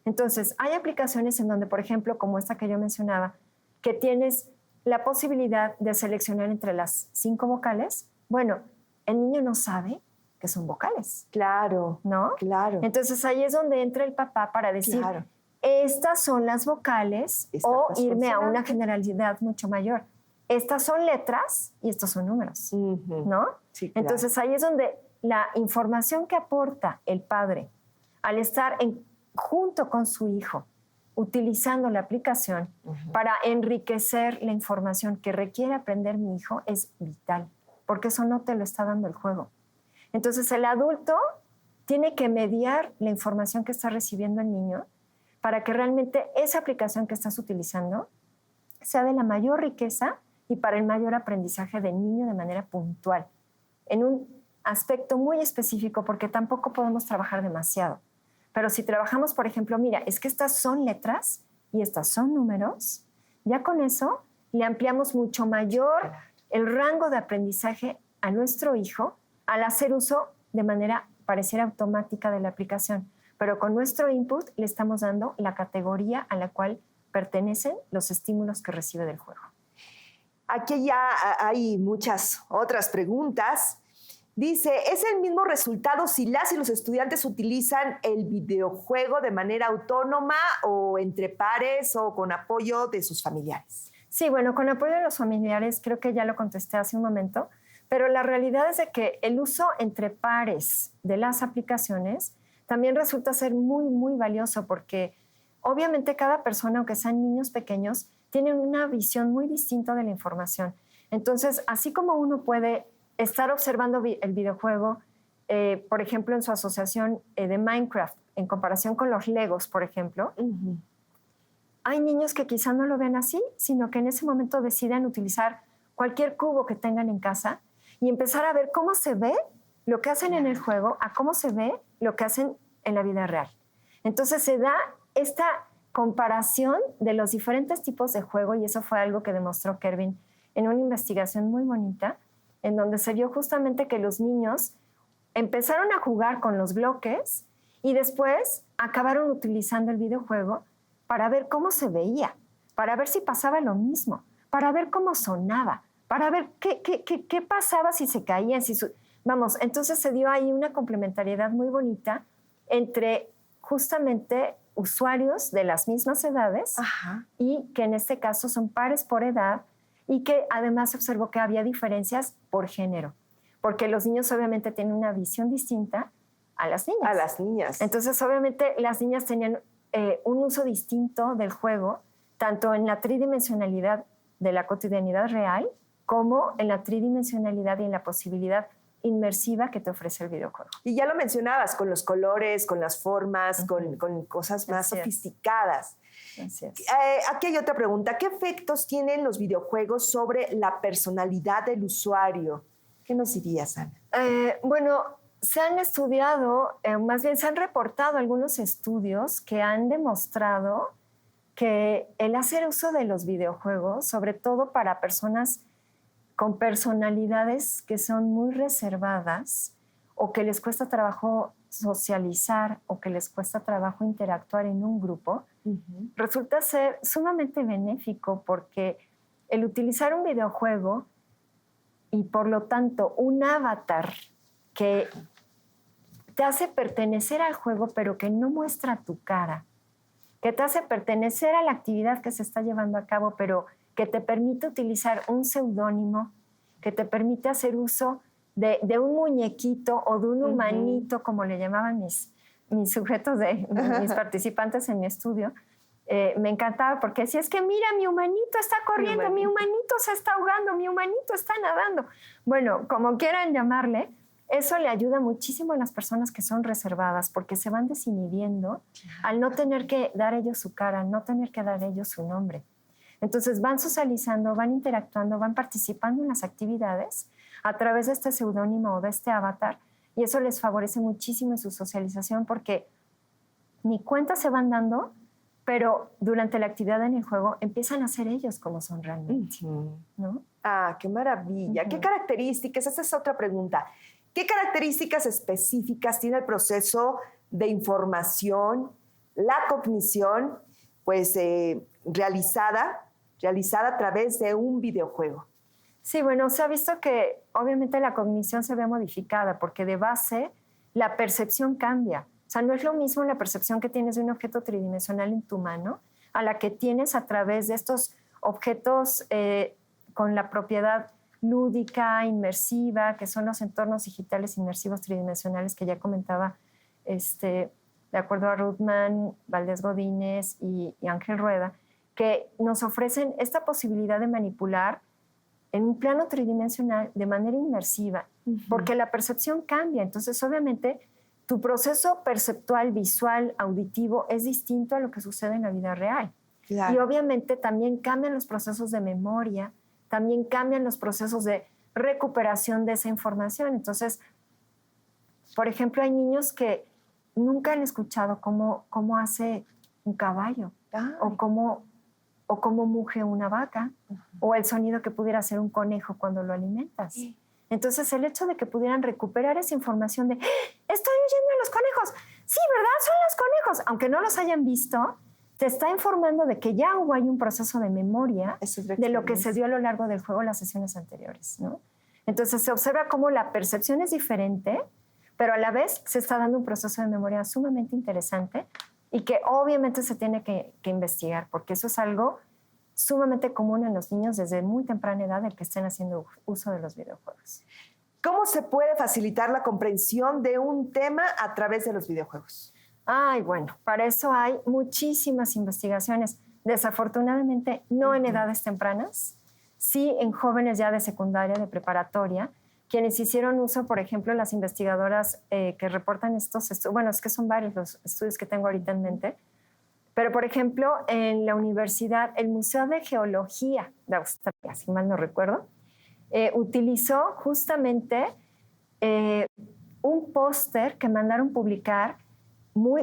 Entonces, hay aplicaciones en donde, por ejemplo, como esta que yo mencionaba, que tienes la posibilidad de seleccionar entre las 5 vocales. Bueno, el niño no sabe que son vocales. Claro, ¿no? Claro. Entonces, ahí es donde entra el papá para decir, claro, estas son las vocales, o irme a una generalidad mucho mayor. Estas son letras y estos son números, uh-huh, ¿no? Sí, claro. Entonces, ahí es donde la información que aporta el padre al estar junto con su hijo, utilizando la aplicación, uh-huh, para enriquecer la información que requiere aprender mi hijo, es vital, porque eso no te lo está dando el juego. Entonces, el adulto tiene que mediar la información que está recibiendo el niño para que realmente esa aplicación que estás utilizando sea de la mayor riqueza y para el mayor aprendizaje del niño de manera puntual, en un aspecto muy específico, porque tampoco podemos trabajar demasiado. Pero si trabajamos, por ejemplo, mira, es que estas son letras y estas son números, ya con eso le ampliamos mucho mayor el rango de aprendizaje a nuestro hijo al hacer uso de manera pareciera automática de la aplicación. Pero con nuestro input le estamos dando la categoría a la cual pertenecen los estímulos que recibe del juego. Aquí ya hay muchas otras preguntas. Dice, ¿es el mismo resultado si las y los estudiantes utilizan el videojuego de manera autónoma o entre pares o con apoyo de sus familiares? Sí, bueno, con apoyo de los familiares creo que ya lo contesté hace un momento, pero la realidad es de que el uso entre pares de las aplicaciones también resulta ser muy, muy valioso porque obviamente cada persona, aunque sean niños pequeños, tienen una visión muy distinta de la información. Entonces, así como uno puede estar observando el videojuego, por ejemplo, en su asociación de Minecraft, en comparación con los Legos, por ejemplo, uh-huh, hay niños que quizá no lo ven así, sino que en ese momento deciden utilizar cualquier cubo que tengan en casa y empezar a ver cómo se ve lo que hacen en el juego a cómo se ve lo que hacen en la vida real. Entonces se da comparación de los diferentes tipos de juego, y eso fue algo que demostró Kervin en una investigación muy bonita, en donde se vio justamente que los niños empezaron a jugar con los bloques y después acabaron utilizando el videojuego para ver cómo se veía, para ver si pasaba lo mismo, para ver cómo sonaba, para ver qué pasaba si se caían. Vamos, entonces se dio ahí una complementariedad muy bonita entre justamente usuarios de las mismas edades y que en este caso son pares por edad, y que además se observó que había diferencias por género, porque los niños obviamente tienen una visión distinta a las niñas. A las niñas. Entonces obviamente las niñas tenían un uso distinto del juego, tanto en la tridimensionalidad de la cotidianidad real como en la tridimensionalidad y en la posibilidad inmersiva que te ofrece el videojuego. Y ya lo mencionabas, con los colores, con las formas, con cosas más sofisticadas. Así es. Aquí hay otra pregunta. ¿Qué efectos tienen los videojuegos sobre la personalidad del usuario? ¿Qué nos dirías, Ana? Bueno, se han estudiado, más bien se han reportado algunos estudios que han demostrado que el hacer uso de los videojuegos, sobre todo para personas con personalidades que son muy reservadas o que les cuesta trabajo socializar o que les cuesta trabajo interactuar en un grupo, resulta ser sumamente benéfico, porque el utilizar un videojuego y por lo tanto un avatar que te hace pertenecer al juego pero que no muestra tu cara, que te hace pertenecer a la actividad que se está llevando a cabo pero que te permite utilizar un seudónimo, que te permite hacer uso de un muñequito o de un humanito, como le llamaban mis sujetos, mis participantes en mi estudio. Me encantaba porque decía, es que mira, mi humanito está corriendo, mi humanito se está ahogando, mi humanito está nadando. Bueno, como quieran llamarle, eso le ayuda muchísimo a las personas que son reservadas, porque se van desinhibiendo al no tener que dar ellos su cara, no tener que dar ellos su nombre. Entonces van socializando, van interactuando, van participando en las actividades a través de este seudónimo o de este avatar, y eso les favorece muchísimo en su socialización, porque ni cuenta se van dando, pero durante la actividad en el juego empiezan a ser ellos como son realmente, ¿no? Ah, qué maravilla. ¿Qué características? Esta es otra pregunta. ¿Qué características específicas tiene el proceso de información, la cognición, pues realizada a través de un videojuego? Sí, bueno, se ha visto que obviamente la cognición se ve modificada, porque de base la percepción cambia. O sea, no es lo mismo la percepción que tienes de un objeto tridimensional en tu mano a la que tienes a través de estos objetos con la propiedad lúdica, inmersiva, que son los entornos digitales inmersivos tridimensionales que ya comentaba, de acuerdo a Ruthman, Valdés Godínez y Ángel Rueda, que nos ofrecen esta posibilidad de manipular en un plano tridimensional de manera inmersiva, porque la percepción cambia. Entonces, obviamente, tu proceso perceptual, visual, auditivo es distinto a lo que sucede en la vida real. Claro. Y obviamente también cambian los procesos de memoria, también cambian los procesos de recuperación de esa información. Entonces, por ejemplo, hay niños que nunca han escuchado cómo hace un caballo o cómo muge una vaca, o el sonido que pudiera hacer un conejo cuando lo alimentas. Entonces, el hecho de que pudieran recuperar esa información de estoy oyendo a los conejos, sí, ¿verdad? Son los conejos, aunque no los hayan visto, te está informando de que ya hubo ahí un proceso de memoria de lo que se dio a lo largo del juego en las sesiones anteriores, ¿no? Entonces, se observa cómo la percepción es diferente, pero a la vez se está dando un proceso de memoria sumamente interesante y que obviamente se tiene que investigar, porque eso es algo sumamente común en los niños desde muy temprana edad, el que estén haciendo uso de los videojuegos. ¿Cómo se puede facilitar la comprensión de un tema a través de los videojuegos? Ay, bueno, para eso hay muchísimas investigaciones. Desafortunadamente, no en edades tempranas, sí en jóvenes ya de secundaria, de preparatoria, quienes hicieron uso, por ejemplo, las investigadoras que reportan estos estudios, bueno, es que son varios los estudios que tengo ahorita en mente, pero, por ejemplo, en la universidad, el Museo de Geología de Australia, si mal no recuerdo, utilizó justamente un póster que mandaron publicar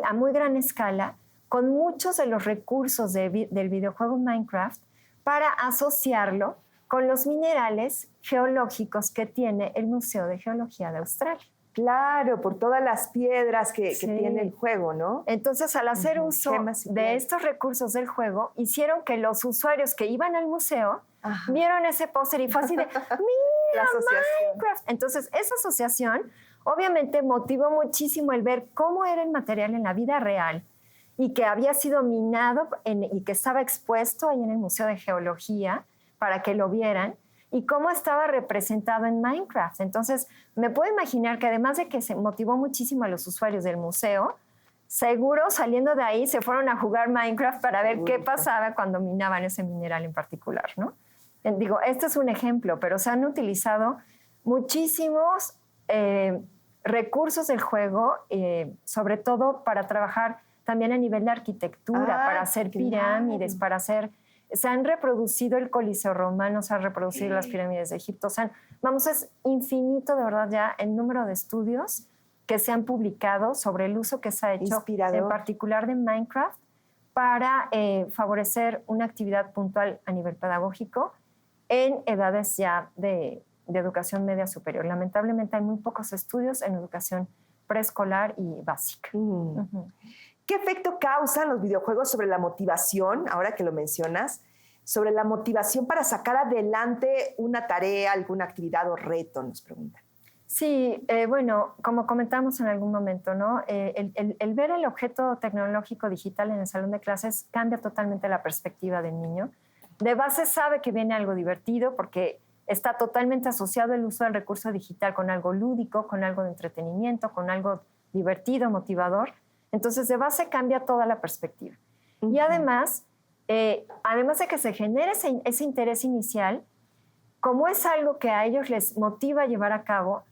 a muy gran escala con muchos de los recursos del videojuego Minecraft para asociarlo con los minerales geológicos que tiene el Museo de Geología de Australia. Claro, por todas las piedras que tiene el juego, ¿no? Entonces, al hacer uso de estos recursos del juego, hicieron que los usuarios que iban al museo vieron ese póster y fue así de, ¡mira, Minecraft! Entonces, esa asociación obviamente motivó muchísimo el ver cómo era el material en la vida real y que había sido minado y que estaba expuesto ahí en el Museo de Geología para que lo vieran, y cómo estaba representado en Minecraft. Entonces, me puedo imaginar que además de que se motivó muchísimo a los usuarios del museo, seguro saliendo de ahí se fueron a jugar Minecraft para ver qué pasaba cuando minaban ese mineral en particular, ¿no? Digo, este es un ejemplo, pero se han utilizado muchísimos recursos del juego, sobre todo para trabajar también a nivel de arquitectura, para hacer pirámides, para hacer... Se han reproducido el Coliseo Romano, se han reproducido las pirámides de Egipto. O sea, vamos, es infinito de verdad ya el número de estudios que se han publicado sobre el uso que se ha hecho, en particular de Minecraft, para favorecer una actividad puntual a nivel pedagógico en edades ya de educación media superior. Lamentablemente hay muy pocos estudios en educación preescolar y básica. ¿Qué efecto causan los videojuegos sobre la motivación, ahora que lo mencionas, sobre la motivación para sacar adelante una tarea, alguna actividad o reto, nos preguntan? Sí, bueno, como comentamos en algún momento, ¿no? El ver el objeto tecnológico digital en el salón de clases cambia totalmente la perspectiva del niño. De base sabe que viene algo divertido porque está totalmente asociado el uso del recurso digital con algo lúdico, con algo de entretenimiento, con algo divertido, motivador. Entonces, de base cambia toda la perspectiva. Y además de que se genere ese interés inicial, como es algo que a ellos les motiva a llevar a cabo,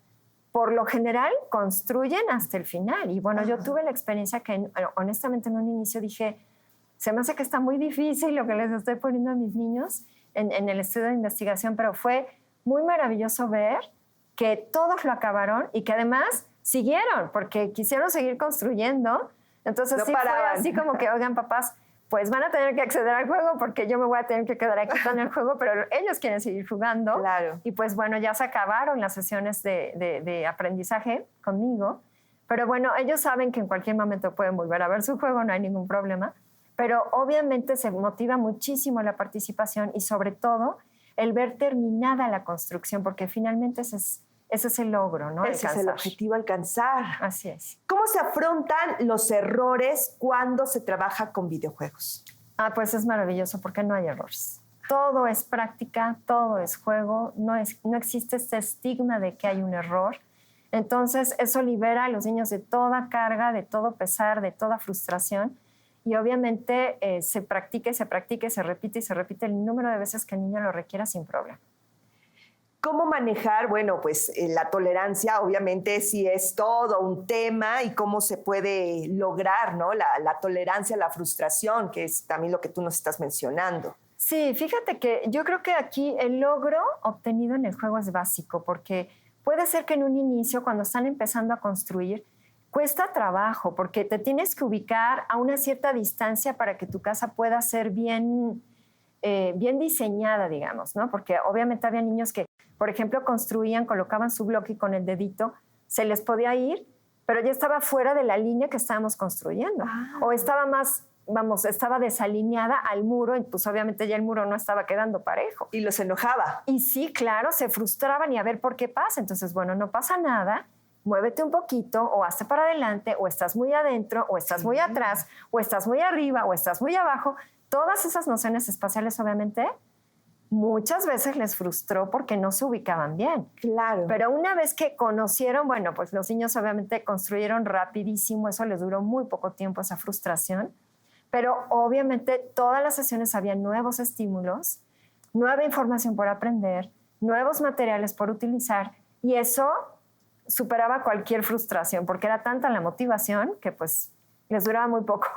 por lo general construyen hasta el final. Y bueno, yo tuve la experiencia que honestamente en un inicio dije, se me hace que está muy difícil lo que les estoy poniendo a mis niños en el estudio de investigación, pero fue muy maravilloso ver que todos lo acabaron y que además siguieron, porque quisieron seguir construyendo. Entonces no sí paraban. Fue así como que, oigan, papás, pues van a tener que acceder al juego porque yo me voy a tener que quedar aquí con el juego, pero ellos quieren seguir jugando. Claro. Y pues bueno, ya se acabaron las sesiones de aprendizaje conmigo, pero bueno, ellos saben que en cualquier momento pueden volver a ver su juego, no hay ningún problema, pero obviamente se motiva muchísimo la participación y sobre todo el ver terminada la construcción, porque finalmente ese es el logro, ¿no? Ese es el objetivo, alcanzar. Así es. ¿Cómo se afrontan los errores cuando se trabaja con videojuegos? Pues es maravilloso porque no hay errores. Todo es práctica, todo es juego, no existe este estigma de que hay un error. Entonces, eso libera a los niños de toda carga, de todo pesar, de toda frustración. Y obviamente se practica y se practica y se repite el número de veces que el niño lo requiera sin problema. ¿Cómo manejar? Bueno, pues la tolerancia obviamente sí es todo un tema y cómo se puede lograr, ¿no? La tolerancia, la frustración, que es también lo que tú nos estás mencionando. Sí, fíjate que yo creo que aquí el logro obtenido en el juego es básico, porque puede ser que en un inicio, cuando están empezando a construir, cuesta trabajo, porque te tienes que ubicar a una cierta distancia para que tu casa pueda ser bien diseñada, digamos, ¿no? Porque obviamente había niños que, por ejemplo, construían, colocaban su bloque y con el dedito se les podía ir, pero ya estaba fuera de la línea que estábamos construyendo. O estaba estaba desalineada al muro y pues obviamente ya el muro no estaba quedando parejo. Y los enojaba. Y sí, claro, se frustraban y a ver por qué pasa. Entonces, bueno, no pasa nada, muévete un poquito o hazte para adelante o estás muy adentro o estás muy atrás o estás muy arriba o estás muy abajo. Todas esas nociones espaciales, obviamente, muchas veces les frustró porque no se ubicaban bien. Claro. Pero una vez que conocieron, bueno, pues los niños obviamente construyeron rapidísimo, eso les duró muy poco tiempo, esa frustración. Pero obviamente todas las sesiones había nuevos estímulos, nueva información por aprender, nuevos materiales por utilizar, y eso superaba cualquier frustración, porque era tanta la motivación que pues les duraba muy poco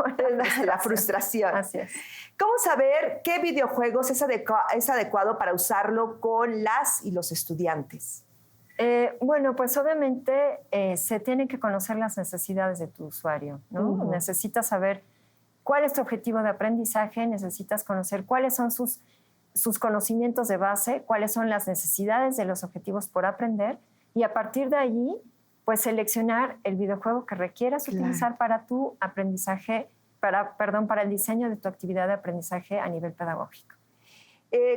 la frustración. Así es. ¿Cómo saber qué videojuegos es adecuado para usarlo con las y los estudiantes? Bueno, pues obviamente se tienen que conocer las necesidades de tu usuario, ¿no? Necesitas saber cuál es tu objetivo de aprendizaje, necesitas conocer cuáles son sus conocimientos de base, cuáles son las necesidades de los objetivos por aprender y a partir de allí, pues seleccionar el videojuego que requieras utilizar para tu aprendizaje, para el diseño de tu actividad de aprendizaje a nivel pedagógico.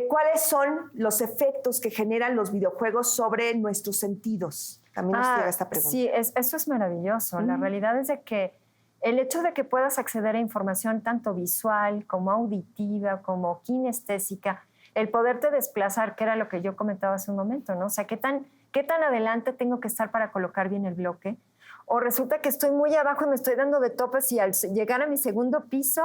¿Cuáles son los efectos que generan los videojuegos sobre nuestros sentidos? También nos llega esta pregunta. Sí, eso es maravilloso. La realidad es de que el hecho de que puedas acceder a información tanto visual como auditiva, como kinestésica, el poderte desplazar, que era lo que yo comentaba hace un momento, ¿no? O sea, ¿qué tan adelante tengo que estar para colocar bien el bloque? O resulta que estoy muy abajo y me estoy dando de topes y al llegar a mi segundo piso,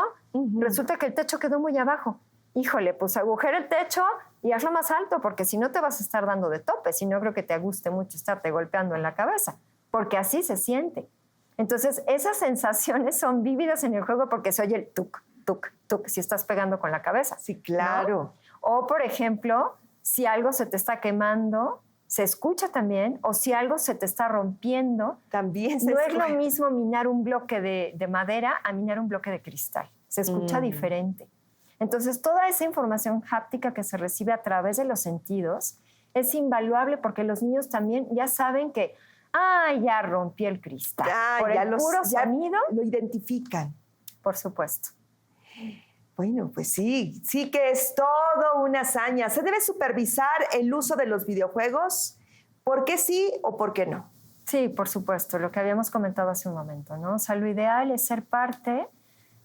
resulta que el techo quedó muy abajo. Híjole, pues agujera el techo y hazlo más alto, porque si no te vas a estar dando de topes y no creo que te guste mucho estarte golpeando en la cabeza, porque así se siente. Entonces, esas sensaciones son vívidas en el juego porque se oye el tuc, tuc, tuc, si estás pegando con la cabeza. Sí, claro. ¿No? O, por ejemplo, si algo se te está quemando, se escucha también, o si algo se te está rompiendo, también se escucha. No es lo mismo minar un bloque de madera a minar un bloque de cristal. Se escucha diferente. Entonces, toda esa información háptica que se recibe a través de los sentidos es invaluable porque los niños también ya saben que ya rompí el cristal. Por el puro sonido lo identifican. Por supuesto. Bueno, pues sí que es todo una hazaña. ¿Se debe supervisar el uso de los videojuegos? ¿Por qué sí o por qué no? Sí, por supuesto, lo que habíamos comentado hace un momento, ¿no? O sea, lo ideal es ser parte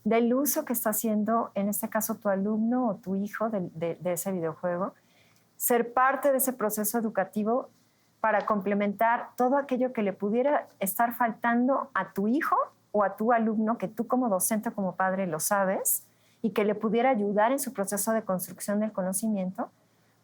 del uso que está haciendo, en este caso, tu alumno o tu hijo de ese videojuego, ser parte de ese proceso educativo para complementar todo aquello que le pudiera estar faltando a tu hijo o a tu alumno, que tú como docente o como padre lo sabes, y que le pudiera ayudar en su proceso de construcción del conocimiento,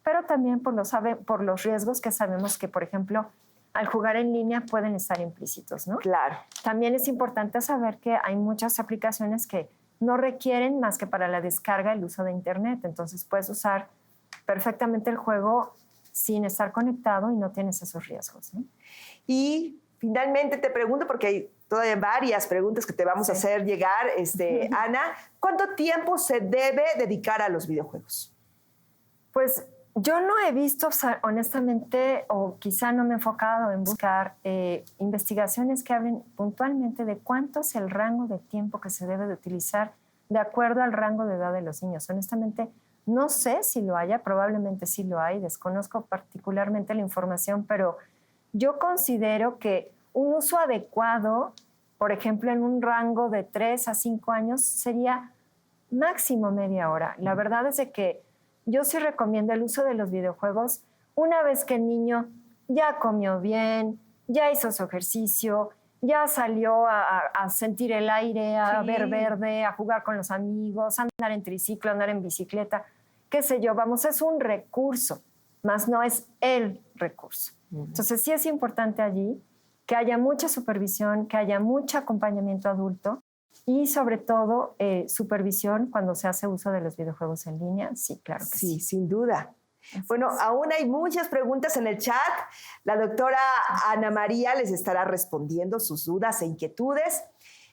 pero también por los riesgos que sabemos que, por ejemplo, al jugar en línea pueden estar implícitos, ¿no? Claro. También es importante saber que hay muchas aplicaciones que no requieren más que para la descarga el uso de Internet. Entonces puedes usar perfectamente el juego sin estar conectado y no tienes esos riesgos, ¿no? Y finalmente te pregunto, porque hay todavía varias preguntas que te vamos a hacer llegar, Ana, ¿cuánto tiempo se debe dedicar a los videojuegos? Pues yo no he visto, honestamente, o quizá no me he enfocado en buscar investigaciones que hablen puntualmente de cuánto es el rango de tiempo que se debe de utilizar de acuerdo al rango de edad de los niños. Honestamente, no sé si lo haya, probablemente sí lo hay, desconozco particularmente la información, pero yo considero que un uso adecuado, por ejemplo, en un rango de 3 a 5 años, sería máximo media hora. La verdad es de que yo sí recomiendo el uso de los videojuegos una vez que el niño ya comió bien, ya hizo su ejercicio, ya salió a sentir el aire, a ver verde, a jugar con los amigos, a andar en triciclo, a andar en bicicleta, qué sé yo. Vamos, es un recurso, más no es el recurso. Entonces sí es importante allí que haya mucha supervisión, que haya mucho acompañamiento adulto y sobre todo supervisión cuando se hace uso de los videojuegos en línea. Sí, claro que sí. Sí, sin duda. Bueno, aún hay muchas preguntas en el chat. La doctora Ana María les estará respondiendo sus dudas e inquietudes.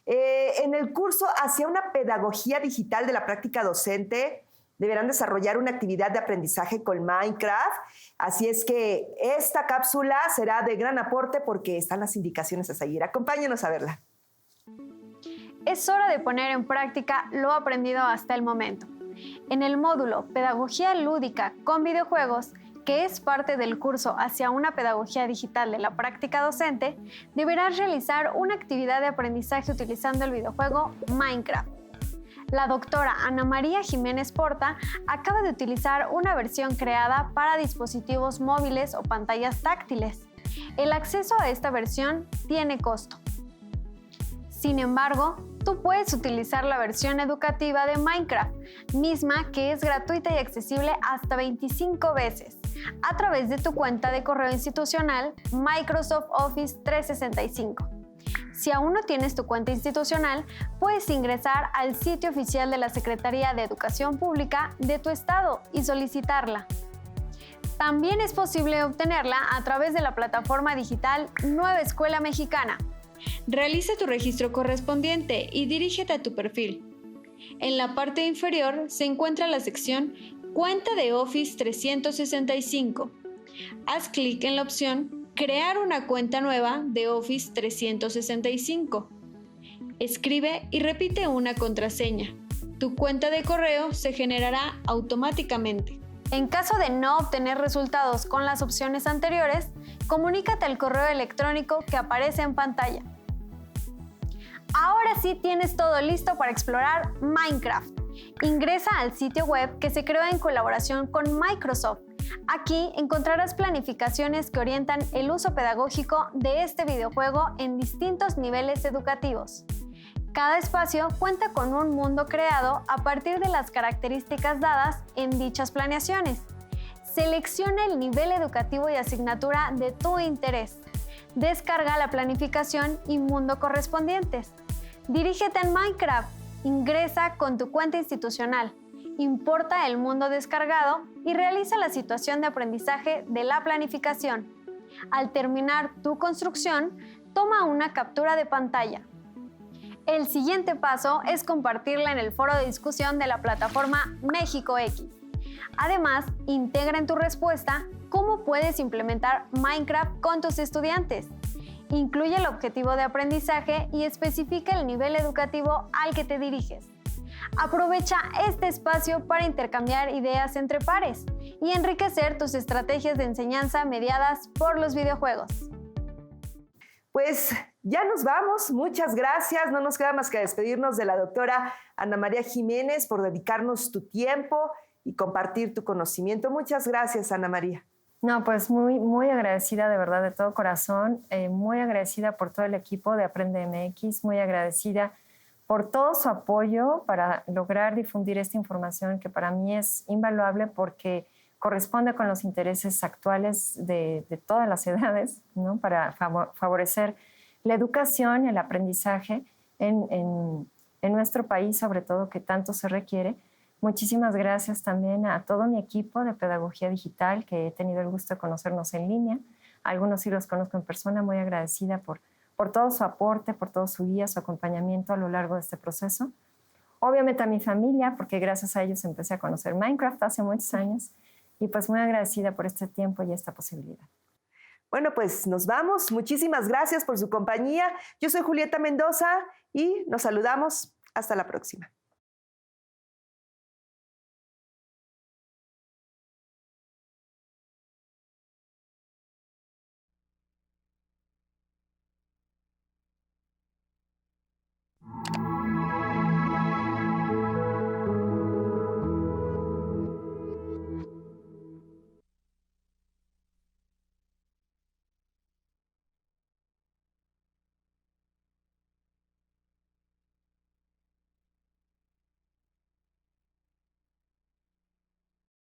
En el curso hacia una pedagogía digital de la práctica docente, deberán desarrollar una actividad de aprendizaje con Minecraft. Así es que esta cápsula será de gran aporte porque están las indicaciones a seguir. Acompáñenos a verla. Es hora de poner en práctica lo aprendido hasta el momento. En el módulo Pedagogía Lúdica con Videojuegos, que es parte del curso hacia una pedagogía digital de la práctica docente, deberás realizar una actividad de aprendizaje utilizando el videojuego Minecraft. La doctora Ana María Jiménez Porta acaba de utilizar una versión creada para dispositivos móviles o pantallas táctiles. El acceso a esta versión tiene costo. Sin embargo, tú puedes utilizar la versión educativa de Minecraft, misma que es gratuita y accesible hasta 25 veces, a través de tu cuenta de correo institucional Microsoft Office 365. Si aún no tienes tu cuenta institucional, puedes ingresar al sitio oficial de la Secretaría de Educación Pública de tu estado y solicitarla. También es posible obtenerla a través de la plataforma digital Nueva Escuela Mexicana. Realiza tu registro correspondiente y dirígete a tu perfil. En la parte inferior se encuentra la sección Cuenta de Office 365. Haz clic en la opción Crear una cuenta nueva de Office 365. Escribe y repite una contraseña. Tu cuenta de correo se generará automáticamente. En caso de no obtener resultados con las opciones anteriores, comunícate al correo electrónico que aparece en pantalla. Ahora sí tienes todo listo para explorar Minecraft. Ingresa al sitio web que se creó en colaboración con Microsoft. Aquí encontrarás planificaciones que orientan el uso pedagógico de este videojuego en distintos niveles educativos. Cada espacio cuenta con un mundo creado a partir de las características dadas en dichas planeaciones. Selecciona el nivel educativo y asignatura de tu interés. Descarga la planificación y mundo correspondientes. Dirígete en Minecraft. Ingresa con tu cuenta institucional. Importa el mundo descargado y realiza la situación de aprendizaje de la planificación. Al terminar tu construcción, toma una captura de pantalla. El siguiente paso es compartirla en el foro de discusión de la plataforma México X. Además, integra en tu respuesta cómo puedes implementar Minecraft con tus estudiantes. Incluye el objetivo de aprendizaje y especifica el nivel educativo al que te diriges. Aprovecha este espacio para intercambiar ideas entre pares y enriquecer tus estrategias de enseñanza mediadas por los videojuegos. Pues ya nos vamos, muchas gracias. No nos queda más que despedirnos de la doctora Ana María Jiménez por dedicarnos tu tiempo y compartir tu conocimiento. Muchas gracias, Ana María. No, pues muy agradecida de verdad, de todo corazón, muy agradecida por todo el equipo de Aprende MX, muy agradecida por todo su apoyo para lograr difundir esta información que para mí es invaluable porque corresponde con los intereses actuales de todas las edades, ¿no? Para favorecer la educación y el aprendizaje en nuestro país, sobre todo, que tanto se requiere. Muchísimas gracias también a todo mi equipo de Pedagogía Digital, que he tenido el gusto de conocernos en línea. Algunos sí los conozco en persona, muy agradecida por todo su aporte, por todo su guía, su acompañamiento a lo largo de este proceso. Obviamente a mi familia, porque gracias a ellos empecé a conocer Minecraft hace muchos años. Y pues muy agradecida por este tiempo y esta posibilidad. Bueno, pues nos vamos. Muchísimas gracias por su compañía. Yo soy Julieta Mendoza y nos saludamos. Hasta la próxima.